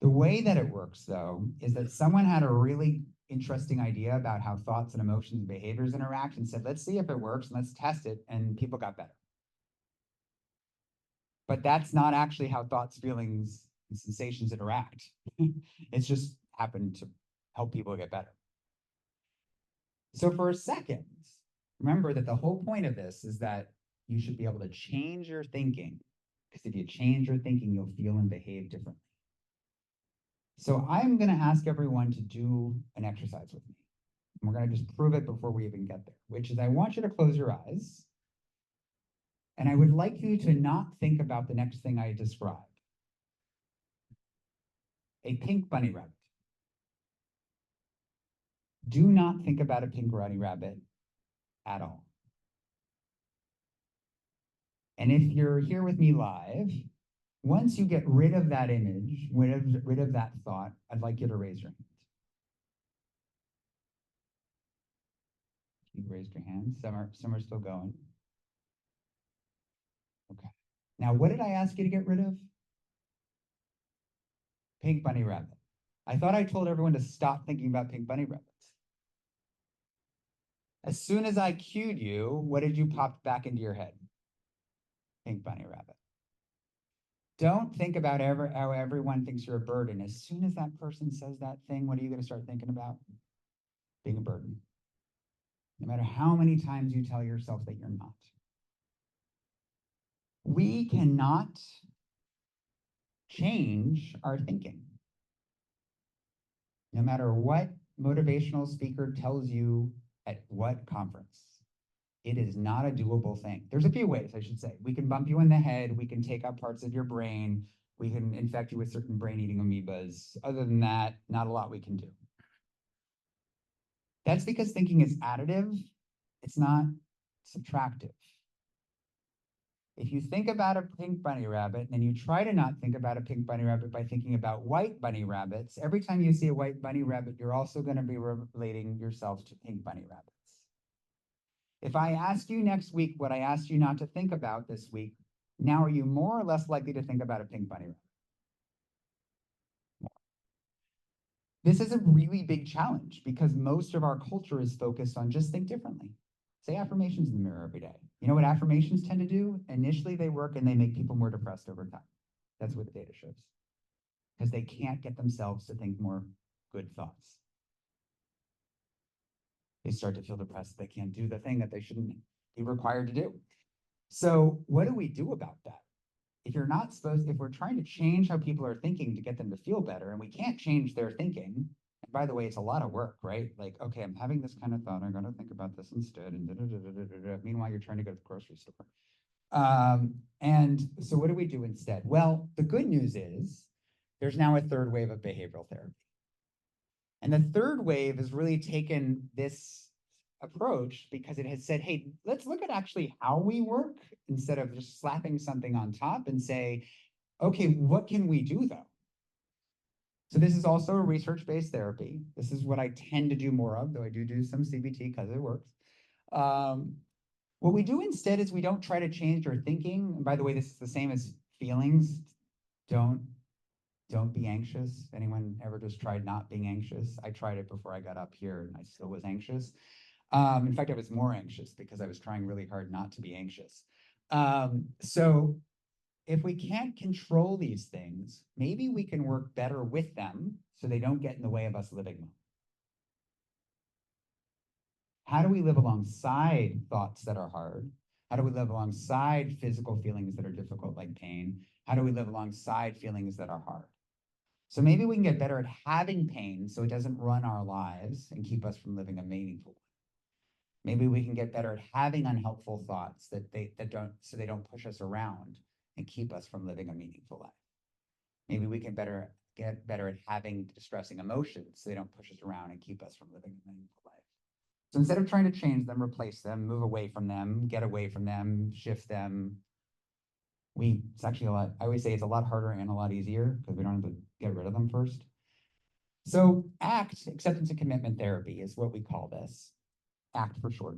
S2: The way that it works, though, is that someone had a really interesting idea about how thoughts and emotions and behaviors interact and said, let's see if it works and let's test it, and people got better. But that's not actually how thoughts, feelings, and sensations interact. It's just happened to help people get better. So for a second, remember that the whole point of this is that you should be able to change your thinking, because if you change your thinking, you'll feel and behave differently. So I'm going to ask everyone to do an exercise with me. And we're going to just prove it before we even get there, which is I want you to close your eyes. And I would like you to not think about the next thing I described. A pink bunny rabbit. Do not think about a pink bunny rabbit at all. And if you're here with me live, once you get rid of that image, rid of that thought, I'd like you to raise your hand. You raised your hand. Some are still going. Okay. Now, what did I ask you to get rid of? Pink bunny rabbit. I thought I told everyone to stop thinking about pink bunny rabbits. As soon as I cued you, what did you pop back into your head? Pink bunny rabbit. Don't think about how everyone thinks you're a burden. As soon as that person says that thing, what are you going to start thinking about? Being a burden. No matter how many times you tell yourself that you're not. We cannot change our thinking. No matter what motivational speaker tells you at what conference. It is not a doable thing. There's a few ways, I should say. We can bump you in the head. We can take out parts of your brain. We can infect you with certain brain-eating amoebas. Other than that, not a lot we can do. That's because thinking is additive. It's not subtractive. If you think about a pink bunny rabbit, and you try to not think about a pink bunny rabbit by thinking about white bunny rabbits, every time you see a white bunny rabbit, you're also going to be relating yourself to pink bunny rabbits. If I ask you next week what I asked you not to think about this week, now are you more or less likely to think about a pink bunny rabbit? This is a really big challenge because most of our culture is focused on just think differently. Say affirmations in the mirror every day. You know what affirmations tend to do? Initially, they work and they make people more depressed over time. That's what the data shows. Because they can't get themselves to think more good thoughts. They start to feel depressed. They can't do the thing that they shouldn't be required to do. So what do we do about that? If we're trying to change how people are thinking to get them to feel better, and we can't change their thinking, and by the way, it's a lot of work, right? Like, okay, I'm having this kind of thought, I'm going to think about this instead, and meanwhile, you're trying to go to the grocery store. And so what do we do instead? Well, the good news is there's now a third wave of behavioral therapy. And the third wave has really taken this approach because it has said, hey, let's look at actually how we work instead of just slapping something on top and say, okay, what can we do though? So this is also a research-based therapy. This is what I tend to do more of, though I do some CBT because it works. What we do instead is we don't try to change our thinking. And by the way, this is the same as feelings. Don't be anxious. Anyone ever just tried not being anxious? I tried it before I got up here and I still was anxious. In fact, I was more anxious because I was trying really hard not to be anxious. So if we can't control these things, maybe we can work better with them so they don't get in the way of us living them. How do we live alongside thoughts that are hard? How do we live alongside physical feelings that are difficult, like pain? How do we live alongside feelings that are hard? So maybe we can get better at having pain so it doesn't run our lives and keep us from living a meaningful life. Maybe we can get better at having unhelpful thoughts that they don't push us around and keep us from living a meaningful life. Maybe we can get better at having distressing emotions so they don't push us around and keep us from living a meaningful life. So instead of trying to change them, replace them, move away from them, get away from them, shift them, it's actually I always say it's a lot harder and a lot easier because we don't have to get rid of them first. So ACT, acceptance and commitment therapy, is what we call this. ACT for short.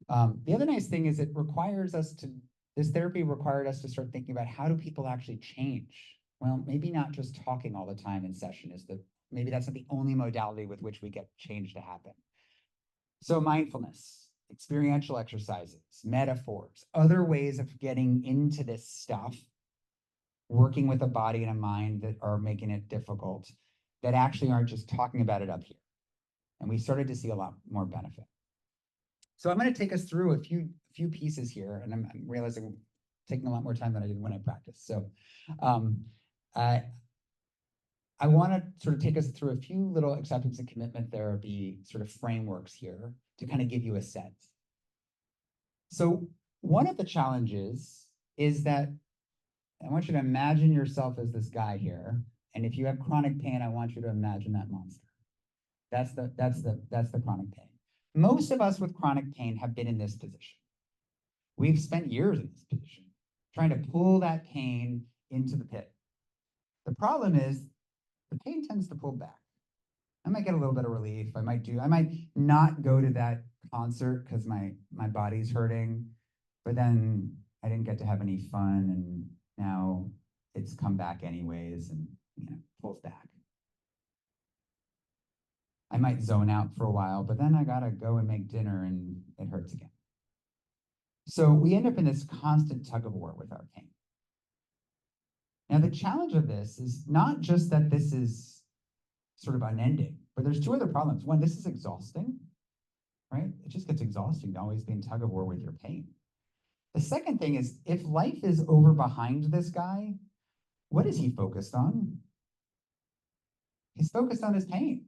S2: The other nice thing is this therapy required us to start thinking about how do people actually change? Well, maybe not just talking all the time in session maybe that's not the only modality with which we get change to happen. So mindfulness, experiential exercises, metaphors, other ways of getting into this stuff, working with a body and a mind that are making it difficult, that actually aren't just talking about it up here. And we started to see a lot more benefit. So I'm going to take us through a few pieces here, and I'm realizing I'm taking a lot more time than I did when I practiced. So I want to sort of take us through a few little acceptance and commitment therapy sort of frameworks here to kind of give you a sense. So one of the challenges is that I want you to imagine yourself as this guy here. And if you have chronic pain, I want you to imagine that monster. That's the chronic pain. Most of us with chronic pain have been in this position. We've spent years in this position, trying to pull that pain into the pit. The problem is the pain tends to pull back. I might get a little bit of relief. I might not go to that concert because my body's hurting, but then I didn't get to have any fun, and now it's come back anyways and pulls back. I might zone out for a while, but then I gotta go and make dinner and it hurts again. So we end up in this constant tug of war with our pain. Now, the challenge of this is not just that this is sort of unending, but there's two other problems. One, this is exhausting, right? It just gets exhausting to always be in tug of war with your pain. The second thing is if life is over behind this guy, what is he focused on? He's focused on his pain.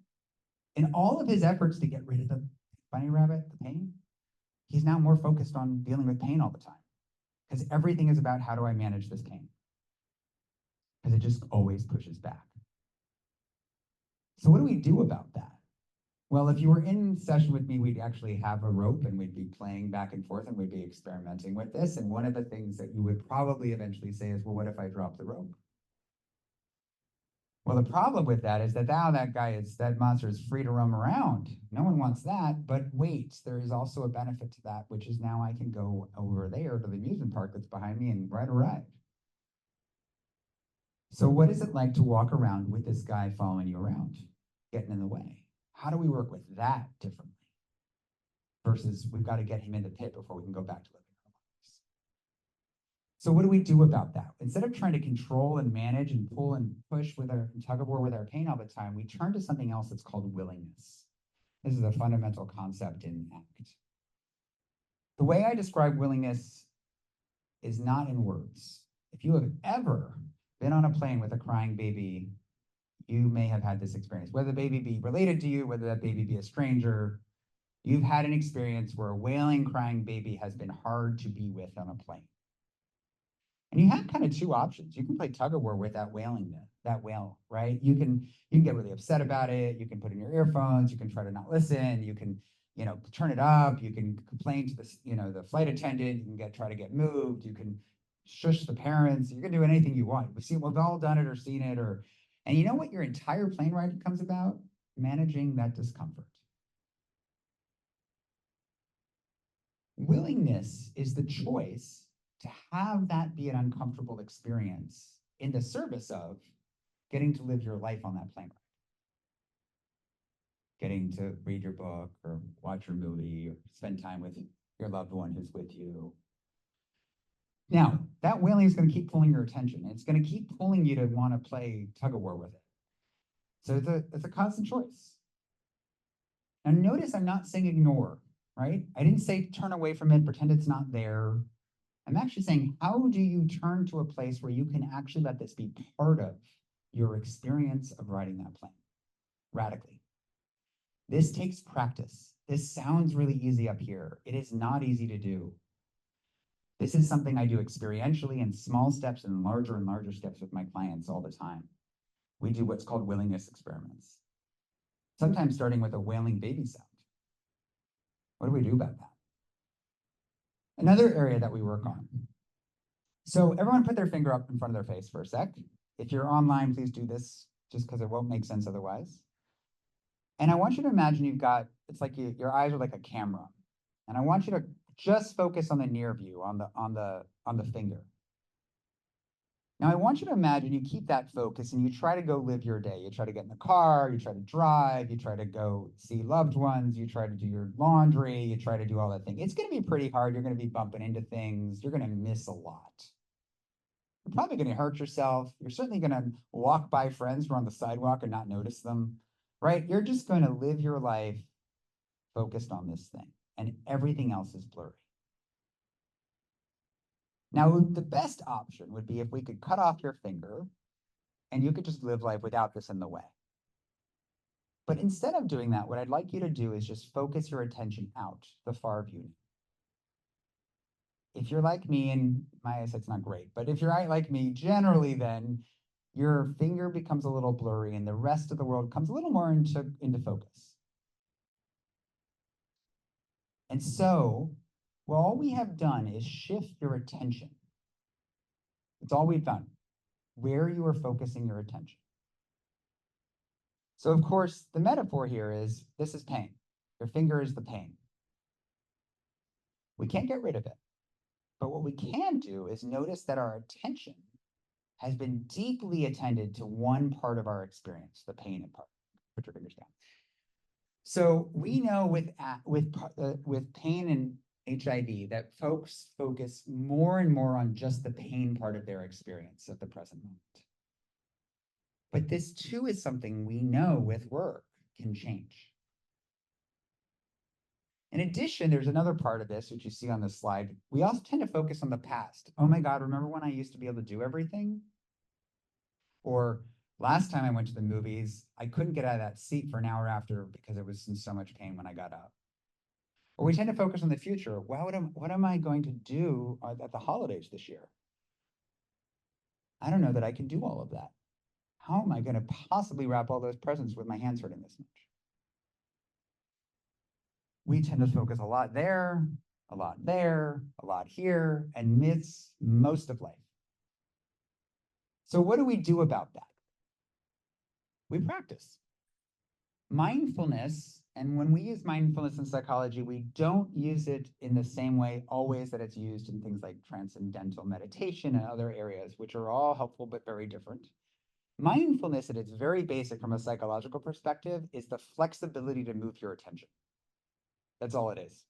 S2: In all of his efforts to get rid of the bunny rabbit, the pain, he's now more focused on dealing with pain all the time because everything is about how do I manage this pain? Because it just always pushes back. So what do we do about that? Well, if you were in session with me, we'd actually have a rope and we'd be playing back and forth and we'd be experimenting with this. And one of the things that you would probably eventually say is, well, what if I drop the rope? Well, the problem with that is that now that monster is free to roam around. No one wants that, but wait, there is also a benefit to that, which is now I can go over there to the amusement park that's behind me and ride a ride. So what is it like to walk around with this guy following you around, getting in the way? How do we work with that differently? Versus we've got to get him in the pit before we can go back to living our lives. So what do we do about that? Instead of trying to control and manage and pull and push with our tug of war with our pain all the time, we turn to something else that's called willingness. This is a fundamental concept in ACT. The way I describe willingness is not in words. If you have ever been on a plane with a crying baby, you may have had this experience. Whether the baby be related to you, whether that baby be a stranger, you've had an experience where a wailing, crying baby has been hard to be with on a plane. And you have kind of two options. You can play tug of war with that wail, right? You can get really upset about it. You can put in your earphones. You can try to not listen. You can, turn it up. You can complain to the flight attendant. You can try to get moved. You can shush the parents. You can do anything you want. We've all done it or seen it, and you know what your entire plane ride becomes about? Managing that discomfort. Willingness is the choice to have that be an uncomfortable experience in the service of getting to live your life on that plane ride. Getting to read your book or watch your movie or spend time with your loved one who's with you. Now, that wailing is going to keep pulling your attention. It's going to keep pulling you to want to play tug of war with it. So it's a constant choice. Now notice I'm not saying ignore, right? I didn't say turn away from it, pretend it's not there. I'm actually saying, how do you turn to a place where you can actually let this be part of your experience of riding that plane radically? This takes practice. This sounds really easy up here. It is not easy to do. This is something I do experientially in small steps and larger steps with my clients all the time. We do what's called willingness experiments. Sometimes starting with a wailing baby sound. What do we do about that? Another area that we work on. So everyone put their finger up in front of their face for a sec. If you're online, please do this just because it won't make sense otherwise. And I want you to imagine it's like your eyes are like a camera. And I want you to just focus on the near view, on the finger. Now I want you to imagine you keep that focus and you try to go live your day. You try to get in the car, you try to drive, you try to go see loved ones, you try to do your laundry, you try to do all that thing. It's going to be pretty hard. You're going to be bumping into things. You're going to miss a lot. You're probably going to hurt yourself. You're certainly going to walk by friends who are on the sidewalk and not notice them, right? You're just going to live your life focused on this thing, and everything else is blurry. Now, the best option would be if we could cut off your finger and you could just live life without this in the way. But instead of doing that, what I'd like you to do is just focus your attention out the far view. If you're like me, and my eyesight's not great, but if you're like me, generally then your finger becomes a little blurry and the rest of the world comes a little more into focus. And so, well, all we have done is shift your attention. It's all we've done, where you are focusing your attention. So of course, the metaphor here is, this is pain. Your finger is the pain. We can't get rid of it. But what we can do is notice that our attention has been deeply attended to one part of our experience, the pain part. Put your fingers down. So we know with pain and HIV that folks focus more and more on just the pain part of their experience at the present moment. But this too is something we know with work can change. In addition, there's another part of this, which you see on the slide. We also tend to focus on the past. Oh my God, remember when I used to be able to do everything? Or last time I went to the movies, I couldn't get out of that seat for an hour after because I was in so much pain when I got up. Or we tend to focus on the future. What am I going to do at the holidays this year? I don't know that I can do all of that. How am I going to possibly wrap all those presents with my hands hurting this much? We tend to focus a lot there, a lot there, a lot here, and miss most of life. So what do we do about that? We practice. Mindfulness, and when we use mindfulness in psychology, we don't use it in the same way always that it's used in things like transcendental meditation and other areas, which are all helpful but very different. Mindfulness, at its very basic from a psychological perspective, is the flexibility to move your attention. That's all it is.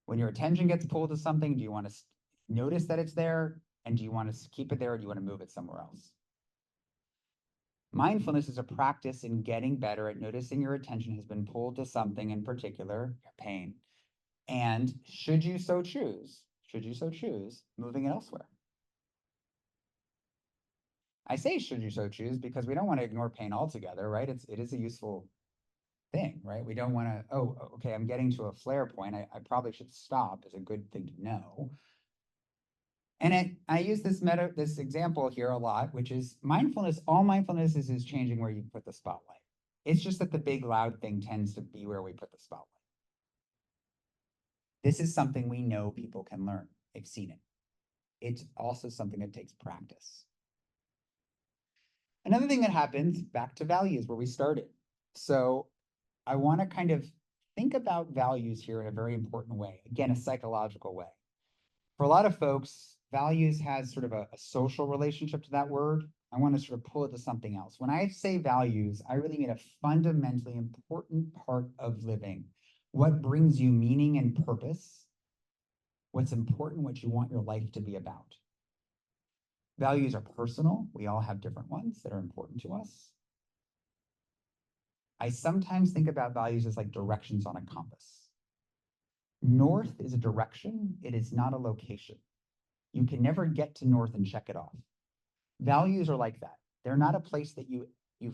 S2: When your attention gets pulled to something, do you want to notice that it's there? And do you want to keep it there, or do you want to move it somewhere else? Mindfulness is a practice in getting better at noticing your attention has been pulled to something in particular, your pain. And should you so choose, moving it elsewhere. I say should you so choose because we don't want to ignore pain altogether, right? It is a useful thing, right? We don't want to, oh, okay, I'm getting to a flare point. I probably should stop is a good thing to know. And I use this example here a lot, which is mindfulness. All mindfulness is changing where you put the spotlight. It's just that the big loud thing tends to be where we put the spotlight. This is something we know people can learn. They've seen it. It's also something that takes practice. Another thing that happens, back to values where we started. So I want to kind of think about values here in a very important way. Again, a psychological way. For a lot of folks, values has sort of a social relationship to that word. I want to sort of pull it to something else. When I say values, I really mean a fundamentally important part of living. What brings you meaning and purpose? What's important, what you want your life to be about. Values are personal. We all have different ones that are important to us. I sometimes think about values as like directions on a compass. North is a direction. It is not a location. You can never get to north and check it off. Values are like that. They're not a place that you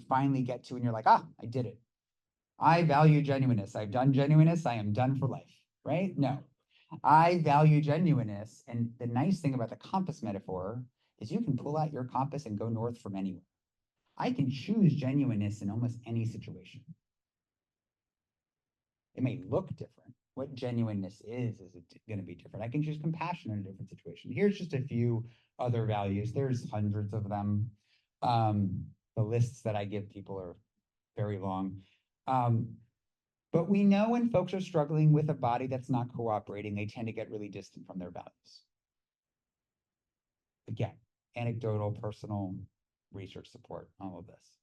S2: finally get to and you're like, ah, I did it. I value genuineness. I've done genuineness. I am done for life, right? No, I value genuineness. And the nice thing about the compass metaphor is you can pull out your compass and go north from anywhere. I can choose genuineness in almost any situation. It may look different. What genuineness is going to be different. I can choose compassion in a different situation. Here's just a few other values. There's hundreds of them. The lists that I give people are very long. But we know when folks are struggling with a body that's not cooperating, they tend to get really distant from their values. Again, anecdotal, personal, research support, all of this.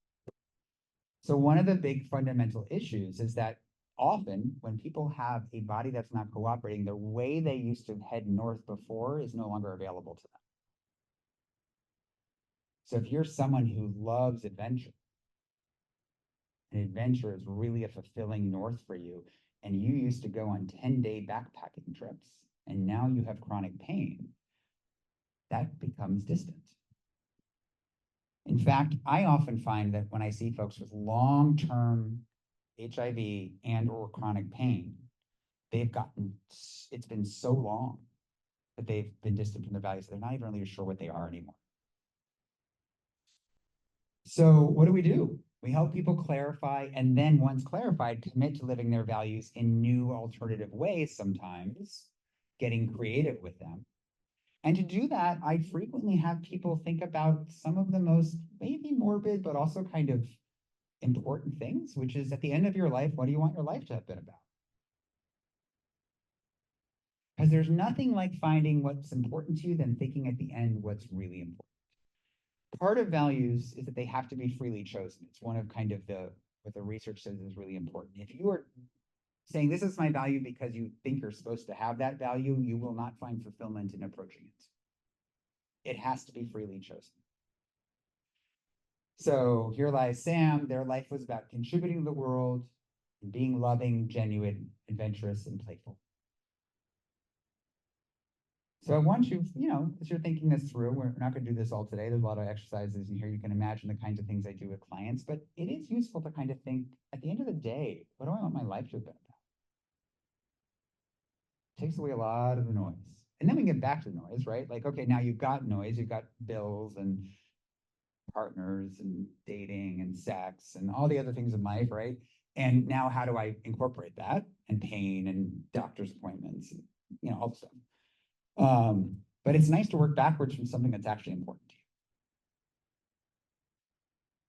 S2: So one of the big fundamental issues is that often when people have a body that's not cooperating, the way they used to head north before is no longer available to them. So if you're someone who loves adventure, and adventure is really a fulfilling north for you, and you used to go on 10-day backpacking trips, and now you have chronic pain, that becomes distant. In fact, I often find that when I see folks with long-term HIV and or chronic pain, it's been so long that they've been distant from their values, they're not even really sure what they are anymore. So what do? We help people clarify, and then once clarified, commit to living their values in new alternative ways sometimes, getting creative with them. And to do that, I frequently have people think about some of the most maybe morbid, but also kind of important things, which is at the end of your life, what do you want your life to have been about? Because there's nothing like finding what's important to you than thinking at the end what's really important. Part of values is that they have to be freely chosen. It's one of kind of what the research says is really important. If you are saying this is my value because you think you're supposed to have that value, you will not find fulfillment in approaching it. It has to be freely chosen. So here lies Sam. Their life was about contributing to the world and being loving, genuine, adventurous, and playful. So I want you, as you're thinking this through, we're not going to do this all today. There's a lot of exercises in here. You can imagine the kinds of things I do with clients, but it is useful to kind of think at the end of the day, what do I want my life to have been about? takes away a lot of the noise. And then we get back to the noise, right? Like, okay, now you've got noise, you've got bills and partners and dating and sex and all the other things in life, right? And now how do I incorporate that and pain and doctor's appointments and, all the stuff. But it's nice to work backwards from something that's actually important to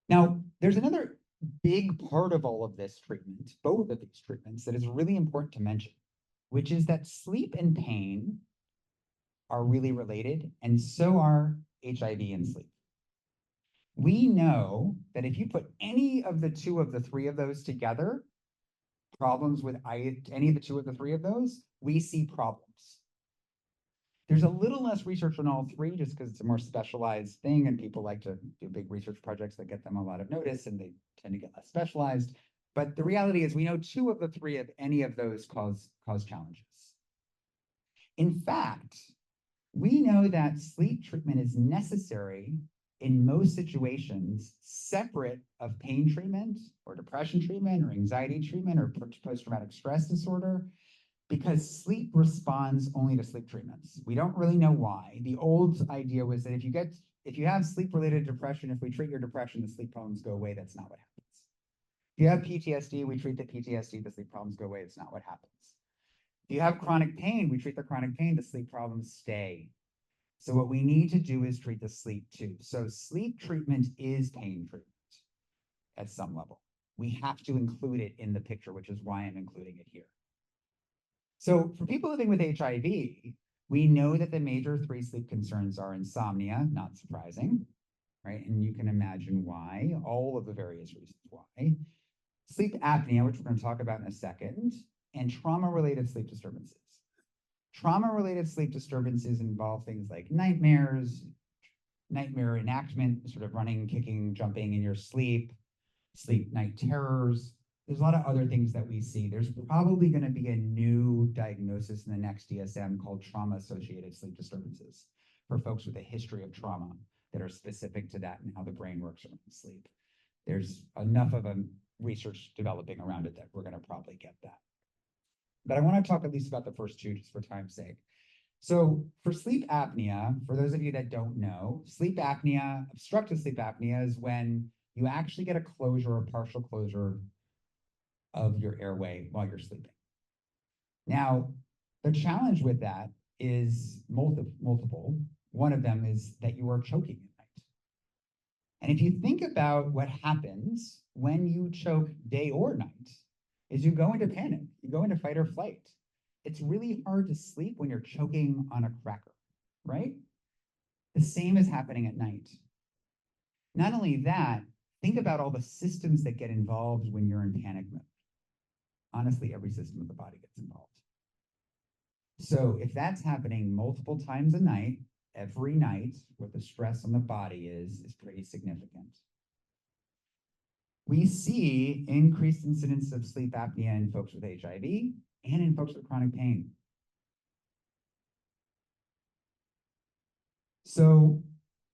S2: you. Now, there's another big part of all of this treatment, both of these treatments, that is really important to mention, which is that sleep and pain are really related, and so are HIV and sleep. We know that if you put any of the two of the three of those together, problems with any of the two of the three of those, we see problems. There's a little less research on all three just because it's a more specialized thing and people like to do big research projects that get them a lot of notice and they tend to get less specialized. But the reality is we know two of the three of any of those cause challenges. In fact, we know that sleep treatment is necessary in most situations separate of pain treatment or depression treatment or anxiety treatment or post-traumatic stress disorder, because sleep responds only to sleep treatments. We don't really know why. The old idea was that if you have sleep-related depression, if we treat your depression, the sleep problems go away. That's not what happens. If you have PTSD, we treat the PTSD, the sleep problems go away. That's not what happens. If you have chronic pain, we treat the chronic pain, the sleep problems stay. So what we need to do is treat the sleep too. So sleep treatment is pain treatment at some level. We have to include it in the picture, which is why I'm including it here. So for people living with HIV, we know that the major three sleep concerns are insomnia, not surprising, right? And you can imagine why, all of the various reasons why. Sleep apnea, which we're going to talk about in a second, and trauma-related sleep disturbances. Trauma-related sleep disturbances involve things like nightmares, nightmare enactment, sort of running, kicking, jumping in your sleep, sleep night terrors. There's a lot of other things that we see. There's probably going to be a new diagnosis in the next DSM called trauma-associated sleep disturbances for folks with a history of trauma that are specific to that and how the brain works around sleep. There's enough of a research developing around it that we're going to probably get that. But I want to talk at least about the first two just for time's sake. So for sleep apnea, for those of you that don't know, sleep apnea, obstructive sleep apnea, is when you actually get a closure or partial closure of your airway while you're sleeping. Now, the challenge with that is multiple. One of them is that you are choking at night. And if you think about what happens when you choke day or night, is you go into panic, you go into fight or flight. It's really hard to sleep when you're choking on a cracker, right? The same is happening at night. Not only that, think about all the systems that get involved when you're in panic mode. Honestly, every system of the body gets involved. So if that's happening multiple times a night, every night, what the stress on the body is pretty significant. We see increased incidence of sleep apnea in folks with HIV and in folks with chronic pain. So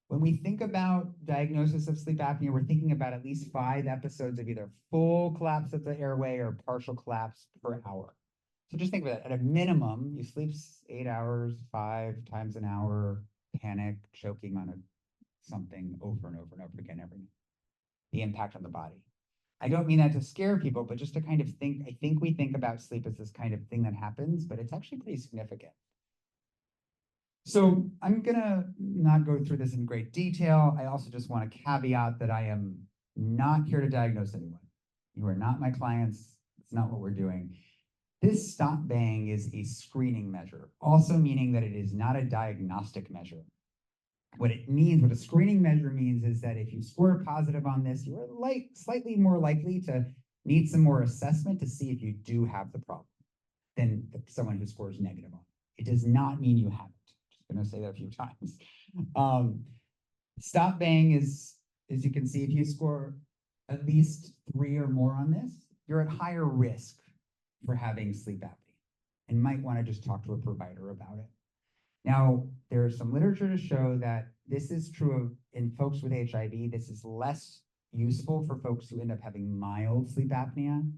S2: when we think about diagnosis of sleep apnea, we're thinking about at least 5 episodes of either full collapse of the airway or partial collapse per hour. So just think about it. At a minimum, you sleep 8 hours, 5 times an hour, panic, choking on something over and over and over again every night. The impact on the body. I don't mean that to scare people, but just to kind of think, I think we think about sleep as this kind of thing that happens, but it's actually pretty significant. So I'm gonna not go through this in great detail. I also just want to caveat that I am not here to diagnose anyone. You are not my clients. It's not what we're doing. This stop bang is a screening measure, also meaning that it is not a diagnostic measure. What it means, what a screening measure means, is that if you score positive on this, you are slightly more likely to need some more assessment to see if you do have the problem than someone who scores negative on it. It does not mean you haven't. I'm just going to say that a few times. Stop bang is, as you can see, if you score at least 3 or more on this, you're at higher risk for having sleep apnea and might want to just talk to a provider about it. Now, there's some literature to show that this is true in folks with HIV. This is less useful for folks who end up having mild sleep apnea.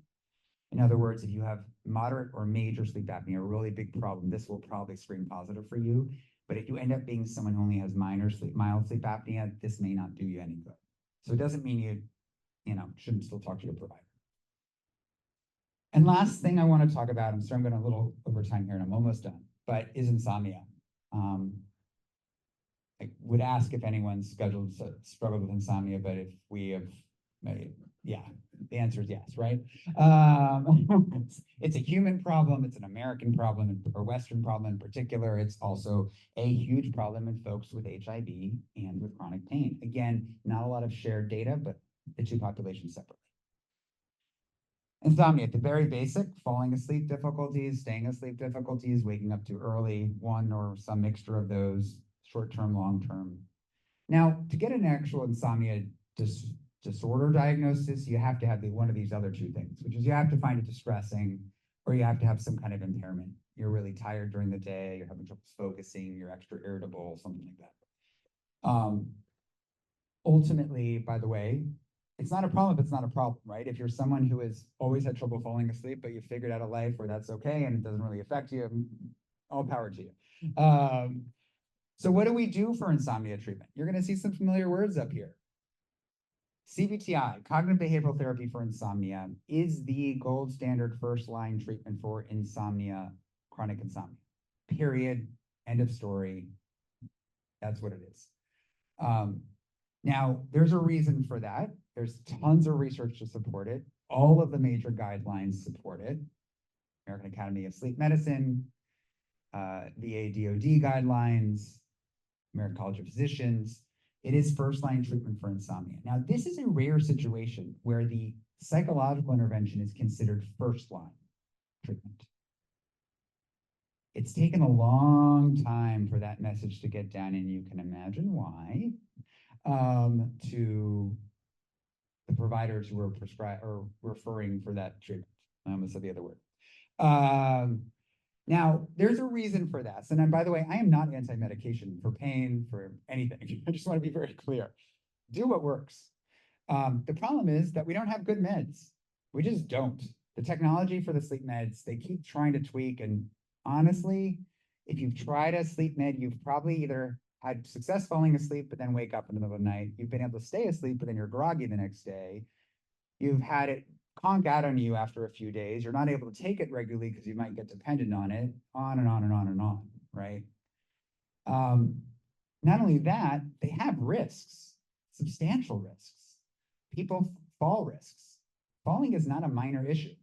S2: In other words, if you have moderate or major sleep apnea, a really big problem, this will probably screen positive for you. But if you end up being someone who only has mild sleep apnea, this may not do you any good. So it doesn't mean you shouldn't still talk to your provider. And last thing I want to talk about, I'm sorry I'm going a little over time here and I'm almost done, but is insomnia. I would ask if anyone's struggled with insomnia, but if we have, yeah, the answer is yes, right? It's a human problem, it's an American problem, or Western problem in particular. It's also a huge problem in folks with HIV and with chronic pain. Again, not a lot of shared data, but the two populations separately. Insomnia, at the very basic, falling asleep difficulties, staying asleep difficulties, waking up too early, one or some mixture of those, short-term, long-term. Now, to get an actual insomnia disorder diagnosis, you have to have one of these other two things, which is you have to find it distressing, or you have to have some kind of impairment. You're really tired during the day, you're having trouble focusing, you're extra irritable, something like that. Ultimately, by the way, it's not a problem if it's not a problem, right? If you're someone who has always had trouble falling asleep, but you figured out a life where that's okay and it doesn't really affect you, all power to you. So what do we do for insomnia treatment? You're going to see some familiar words up here. CBTI, cognitive behavioral therapy for insomnia, is the gold standard first-line treatment for insomnia, chronic insomnia. Period. End of story. That's what it is. Now, there's a reason for that. There's tons of research to support it. All of the major guidelines support it. American Academy of Sleep Medicine, the ADOD guidelines, American College of Physicians. It is first-line treatment for insomnia. Now, this is a rare situation where the psychological intervention is considered first-line treatment. It's taken a long time for that message to get down, and you can imagine why, to the providers who were referring for that treatment. I almost said the other word. Now, there's a reason for this. And then, by the way, I am not anti-medication for pain, for anything. I just want to be very clear. Do what works. The problem is that we don't have good meds. We just don't. The technology for the sleep meds, they keep trying to tweak. And honestly, if you've tried a sleep med, you've probably either had success falling asleep, but then wake up in the middle of the night. You've been able to stay asleep, but then you're groggy the next day. You've had it conk out on you after a few days. You're not able to take it regularly because you might get dependent on it, on and on and on and on, right? Not only that, they have risks, substantial risks. People fall risks. Falling is not a minor issue.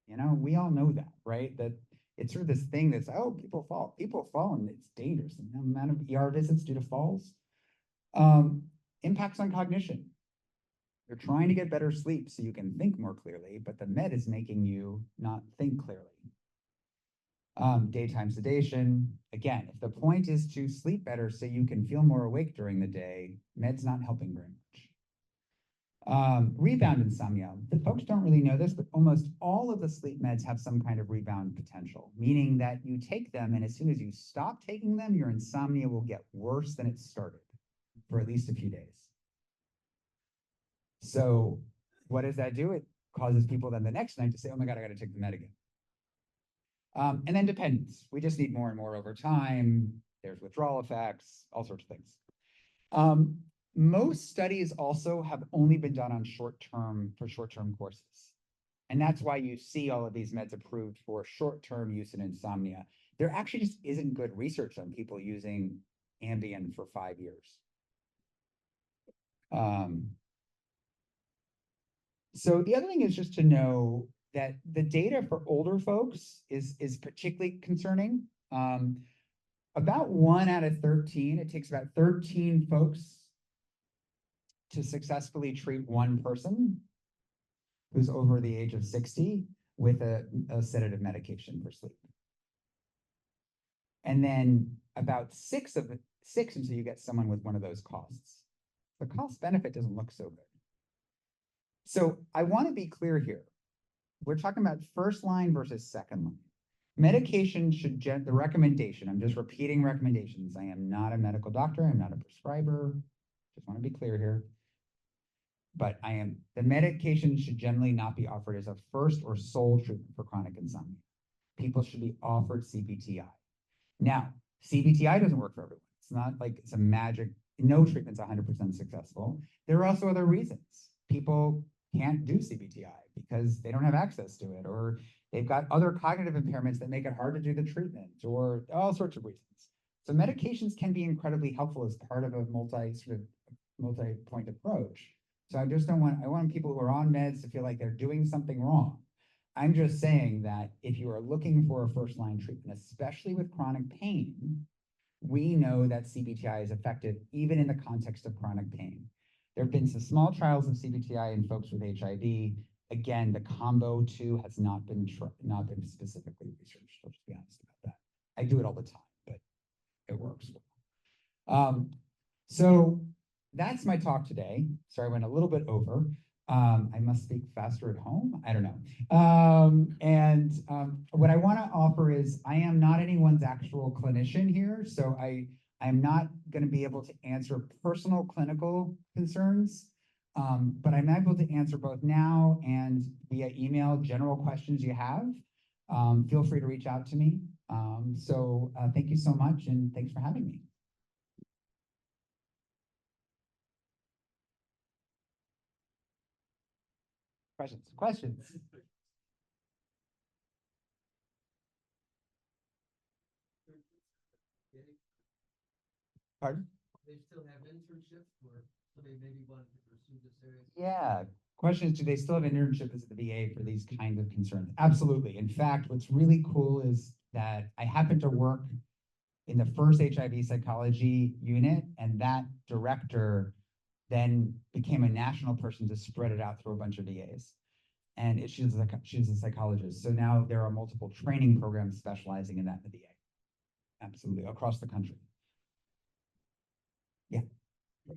S2: We all know that, right? That it's sort of this thing that's, oh, people fall and it's dangerous. And the amount of ER visits due to falls. Impacts on cognition. You're trying to get better sleep so you can think more clearly, but the med is making you not think clearly. Daytime sedation. Again, if the point is to sleep better so you can feel more awake during the day, med's not helping very much. Rebound insomnia. The folks don't really know this, but almost all of the sleep meds have some kind of rebound potential, meaning that you take them and as soon as you stop taking them, your insomnia will get worse than it started for at least a few days. So what does that do? It causes people then the next night to say, oh my God, I got to take the med again. And then dependence. We just need more and more over time. There's withdrawal effects, all sorts of things. Most studies also have only been done on short-term courses. And that's why you see all of these meds approved for short-term use in insomnia. There actually just isn't good research on people using Ambien for 5 years. So the other thing is just to know that the data for older folks is particularly concerning. About 1 out of 13, it takes about 13 folks to successfully treat one person who's over the age of 60 with a sedative medication for sleep. And then about 6 until you get someone with one of those costs. The cost benefit doesn't look so good. So I want to be clear here. We're talking about first line versus second line. Medication should the recommendation, I'm just repeating recommendations. I am not a medical doctor. I'm not a prescriber. Just want to be clear here. but the medication should generally not be offered as a first or sole treatment for chronic insomnia. People should be offered CBTI. Now, CBTI doesn't work for everyone. It's not like it's a magic, no treatment's 100% successful. There are also other reasons. People can't do CBTI because they don't have access to it, or they've got other cognitive impairments that make it hard to do the treatment, or all sorts of reasons. So medications can be incredibly helpful as part of a multi-point approach. So I want people who are on meds to feel like they're doing something wrong. I'm just saying that if you are looking for a first-line treatment, especially with chronic pain, we know that CBTI is effective even in the context of chronic pain. There have been some small trials of CBTI in folks with HIV. Again, the combo too has not been specifically researched. I'll just be honest about that. I do it all the time, but it works. So that's my talk today. Sorry, I went a little bit over. I must speak faster at home. I don't know. What I want to offer is I am not anyone's actual clinician here, so I'm not going to be able to answer personal clinical concerns, but I'm able to answer both now and via email general questions you have. Feel free to reach out to me. Thank you so much, and thanks for having me. Questions? Pardon?
S4: They still have internships, or so they maybe wanted to pursue this area?
S2: Yeah. Question is, do they still have internship as the VA for these kinds of concerns? Absolutely. In fact, what's really cool is that I happen to work in the first HIV psychology unit, and that director then became a national person to spread it out through a bunch of VAs. And she's a psychologist. So now there are multiple training programs specializing in that in the VA. Absolutely, across the country. Yeah.
S3: Do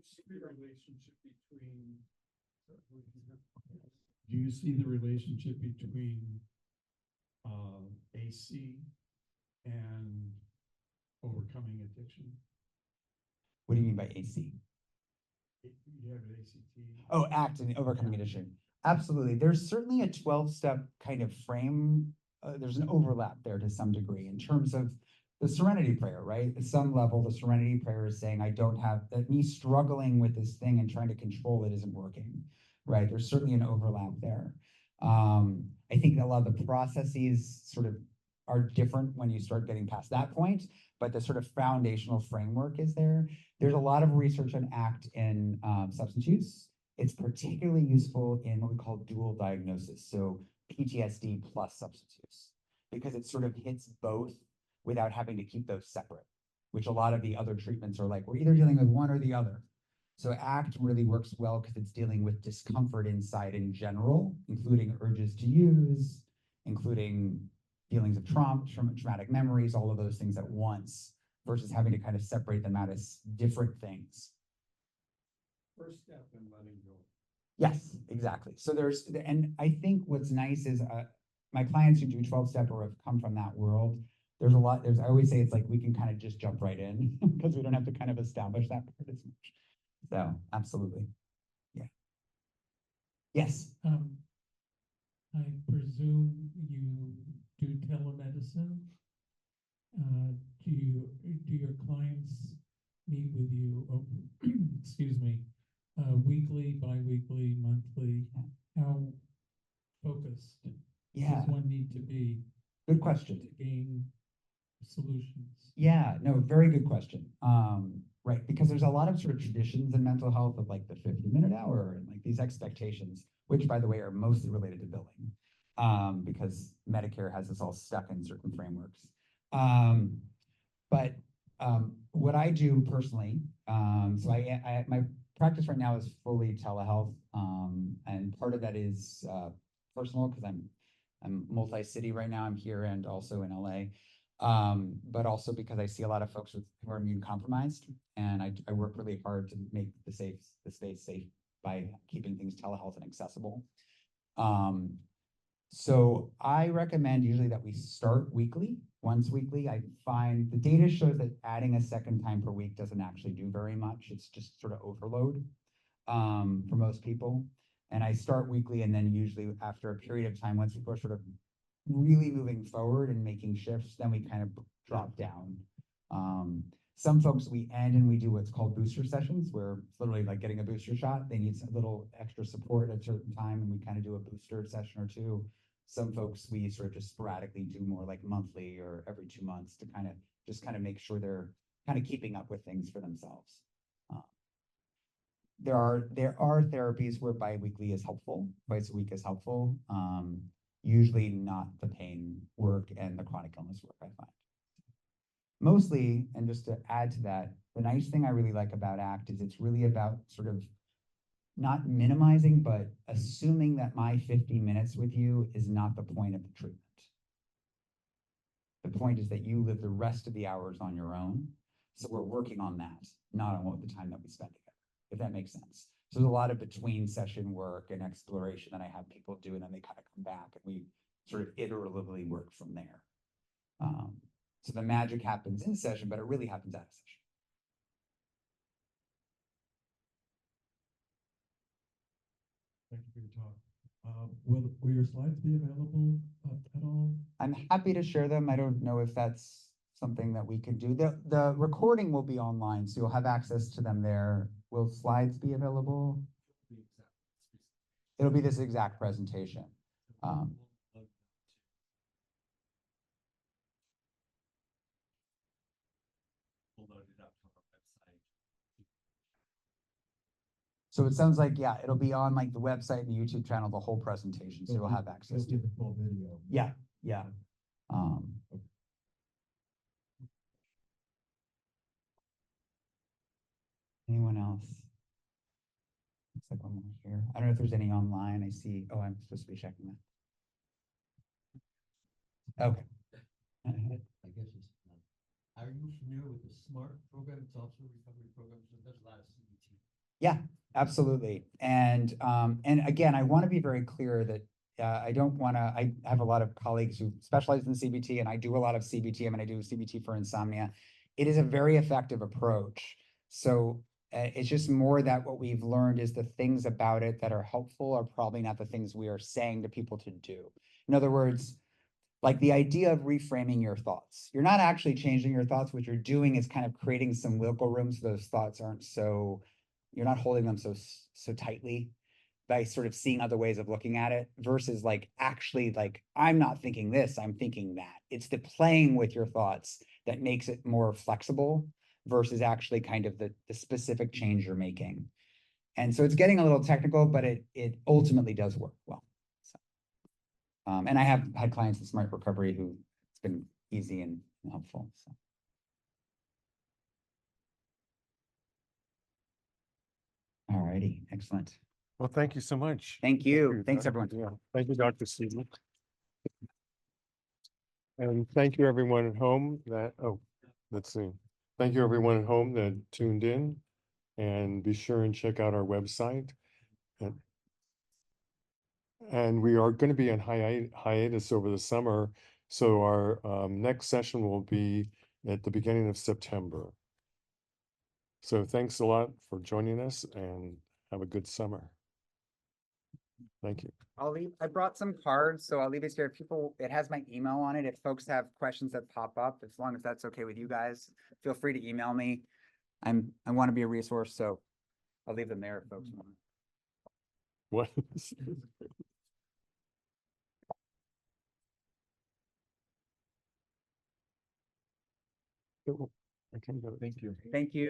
S3: you see the relationship between AC and overcoming addiction?
S2: What do you mean by AC?
S3: You have an ACT.
S2: Oh, ACT and overcoming addiction. Absolutely. There's certainly a 12-step kind of frame. There's an overlap there to some degree in terms of the serenity prayer, right? At some level, the serenity prayer is saying, that me struggling with this thing and trying to control it isn't working, right? There's certainly an overlap there. I think a lot of the processes sort of are different when you start getting past that point, but the sort of foundational framework is there. There's a lot of research on ACT in substance use. It's particularly useful in what we call dual diagnosis, so PTSD plus substance use, because it sort of hits both without having to keep those separate, which a lot of the other treatments are like, we're either dealing with one or the other. So ACT really works well because it's dealing with discomfort inside in general, including urges to use, including feelings of traumatic memories, all of those things at once, versus having to kind of separate them out as different things.
S3: First step in letting go.
S2: Yes, exactly. So and I think what's nice is my clients who do 12-step or have come from that world, I always say it's like we can kind of just jump right in because we don't have to kind of establish that part as much. So absolutely. Yeah. Yes.
S5: I presume you do telemedicine. Do your clients meet with you, excuse me, weekly, bi-weekly, monthly? How focused does one need to be?
S2: Good question.
S5: To gain solutions?
S2: Yeah, no, very good question. Right, because there's a lot of sort of traditions in mental health of like the 50-minute hour and like these expectations, which by the way are mostly related to billing, because Medicare has us all stuck in certain frameworks. But what I do personally, so my practice right now is fully telehealth, and part of that is personal because I'm multi-city right now. I'm here and also in LA. But also because I see a lot of folks who are immune compromised, and I work really hard to make the space safe by keeping things telehealth and accessible. So I recommend usually that we start weekly, once weekly. I find the data shows that adding a second time per week doesn't actually do very much. It's just sort of overload. for most people. And I start weekly, and then usually after a period of time, once people are sort of really moving forward and making shifts, then we kind of drop down. Some folks we end and we do what's called booster sessions, where it's literally like getting a booster shot. They need a little extra support at a certain time, and we kind of do a booster session or two. Some folks we sort of just sporadically do more like monthly or every 2 months to kind of make sure they're kind of keeping up with things for themselves. There are therapies where biweekly is helpful, twice a week is helpful. Usually not the pain work and the chronic illness work, I find. Mostly, and just to add to that, the nice thing I really like about ACT is it's really about sort of not minimizing, but assuming that my 50 minutes with you is not the point of the treatment. The point is that you live the rest of the hours on your own. So we're working on that, not on the time that we spend together, if that makes sense. So there's a lot of between session work and exploration that I have people do, and then they kind of come back and we sort of iteratively work from there. So the magic happens in session, but it really happens out of session.
S5: Thank you for your talk. Will your slides be available at all?
S2: I'm happy to share them. I don't know if that's something that we can do. The recording will be online, so you'll have access to them there. Will slides be available? It'll be this exact presentation. So it sounds like, yeah, it'll be on like the website and the YouTube channel, the whole presentation, so you'll have access to
S5: the full video.
S2: Yeah, yeah. Anyone else? Looks like one more here. I don't know if there's any online. I see, oh, I'm supposed to be checking that. Okay.
S4: I guess it's, are you familiar with the SMART program? It's also a recovery program, so there's a lot of CBT.
S2: Yeah, absolutely. And again, I want to be very clear that I don't want to, I have a lot of colleagues who specialize in CBT, and I do a lot of CBT. I mean, I do CBT for insomnia. It is a very effective approach. So it's just more that what we've learned is the things about it that are helpful are probably not the things we are saying to people to do. In other words, like the idea of reframing your thoughts. You're not actually changing your thoughts. What you're doing is kind of creating some wiggle room so those thoughts aren't so, you're not holding them so tightly by sort of seeing other ways of looking at it versus like actually like, I'm not thinking this, I'm thinking that. It's the playing with your thoughts that makes it more flexible versus actually kind of the specific change you're making. And so it's getting a little technical, but it ultimately does work well. So, and I have had clients in Smart Recovery who it's been easy and helpful. So. All righty, excellent.
S6: Well, thank you so much.
S2: Thank you. Thanks, everyone.
S6: Yeah, thank you, Dr. Seeley. And thank you, everyone at home that, oh, let's see. Thank you, everyone at home that tuned in, and be sure and check out our website. And we are going to be on hiatus over the summer. So our next session will be at the beginning of September. So thanks a lot for joining us, and have a good summer. Thank you.
S2: I brought some cards, so I'll leave it here. If people, it has my email on it. If folks have questions that pop up, as long as that's okay with you guys, feel free to email me. I want to be a resource, so I'll leave them there if folks want.
S6: What? I can't go. Thank you.
S2: Thank you.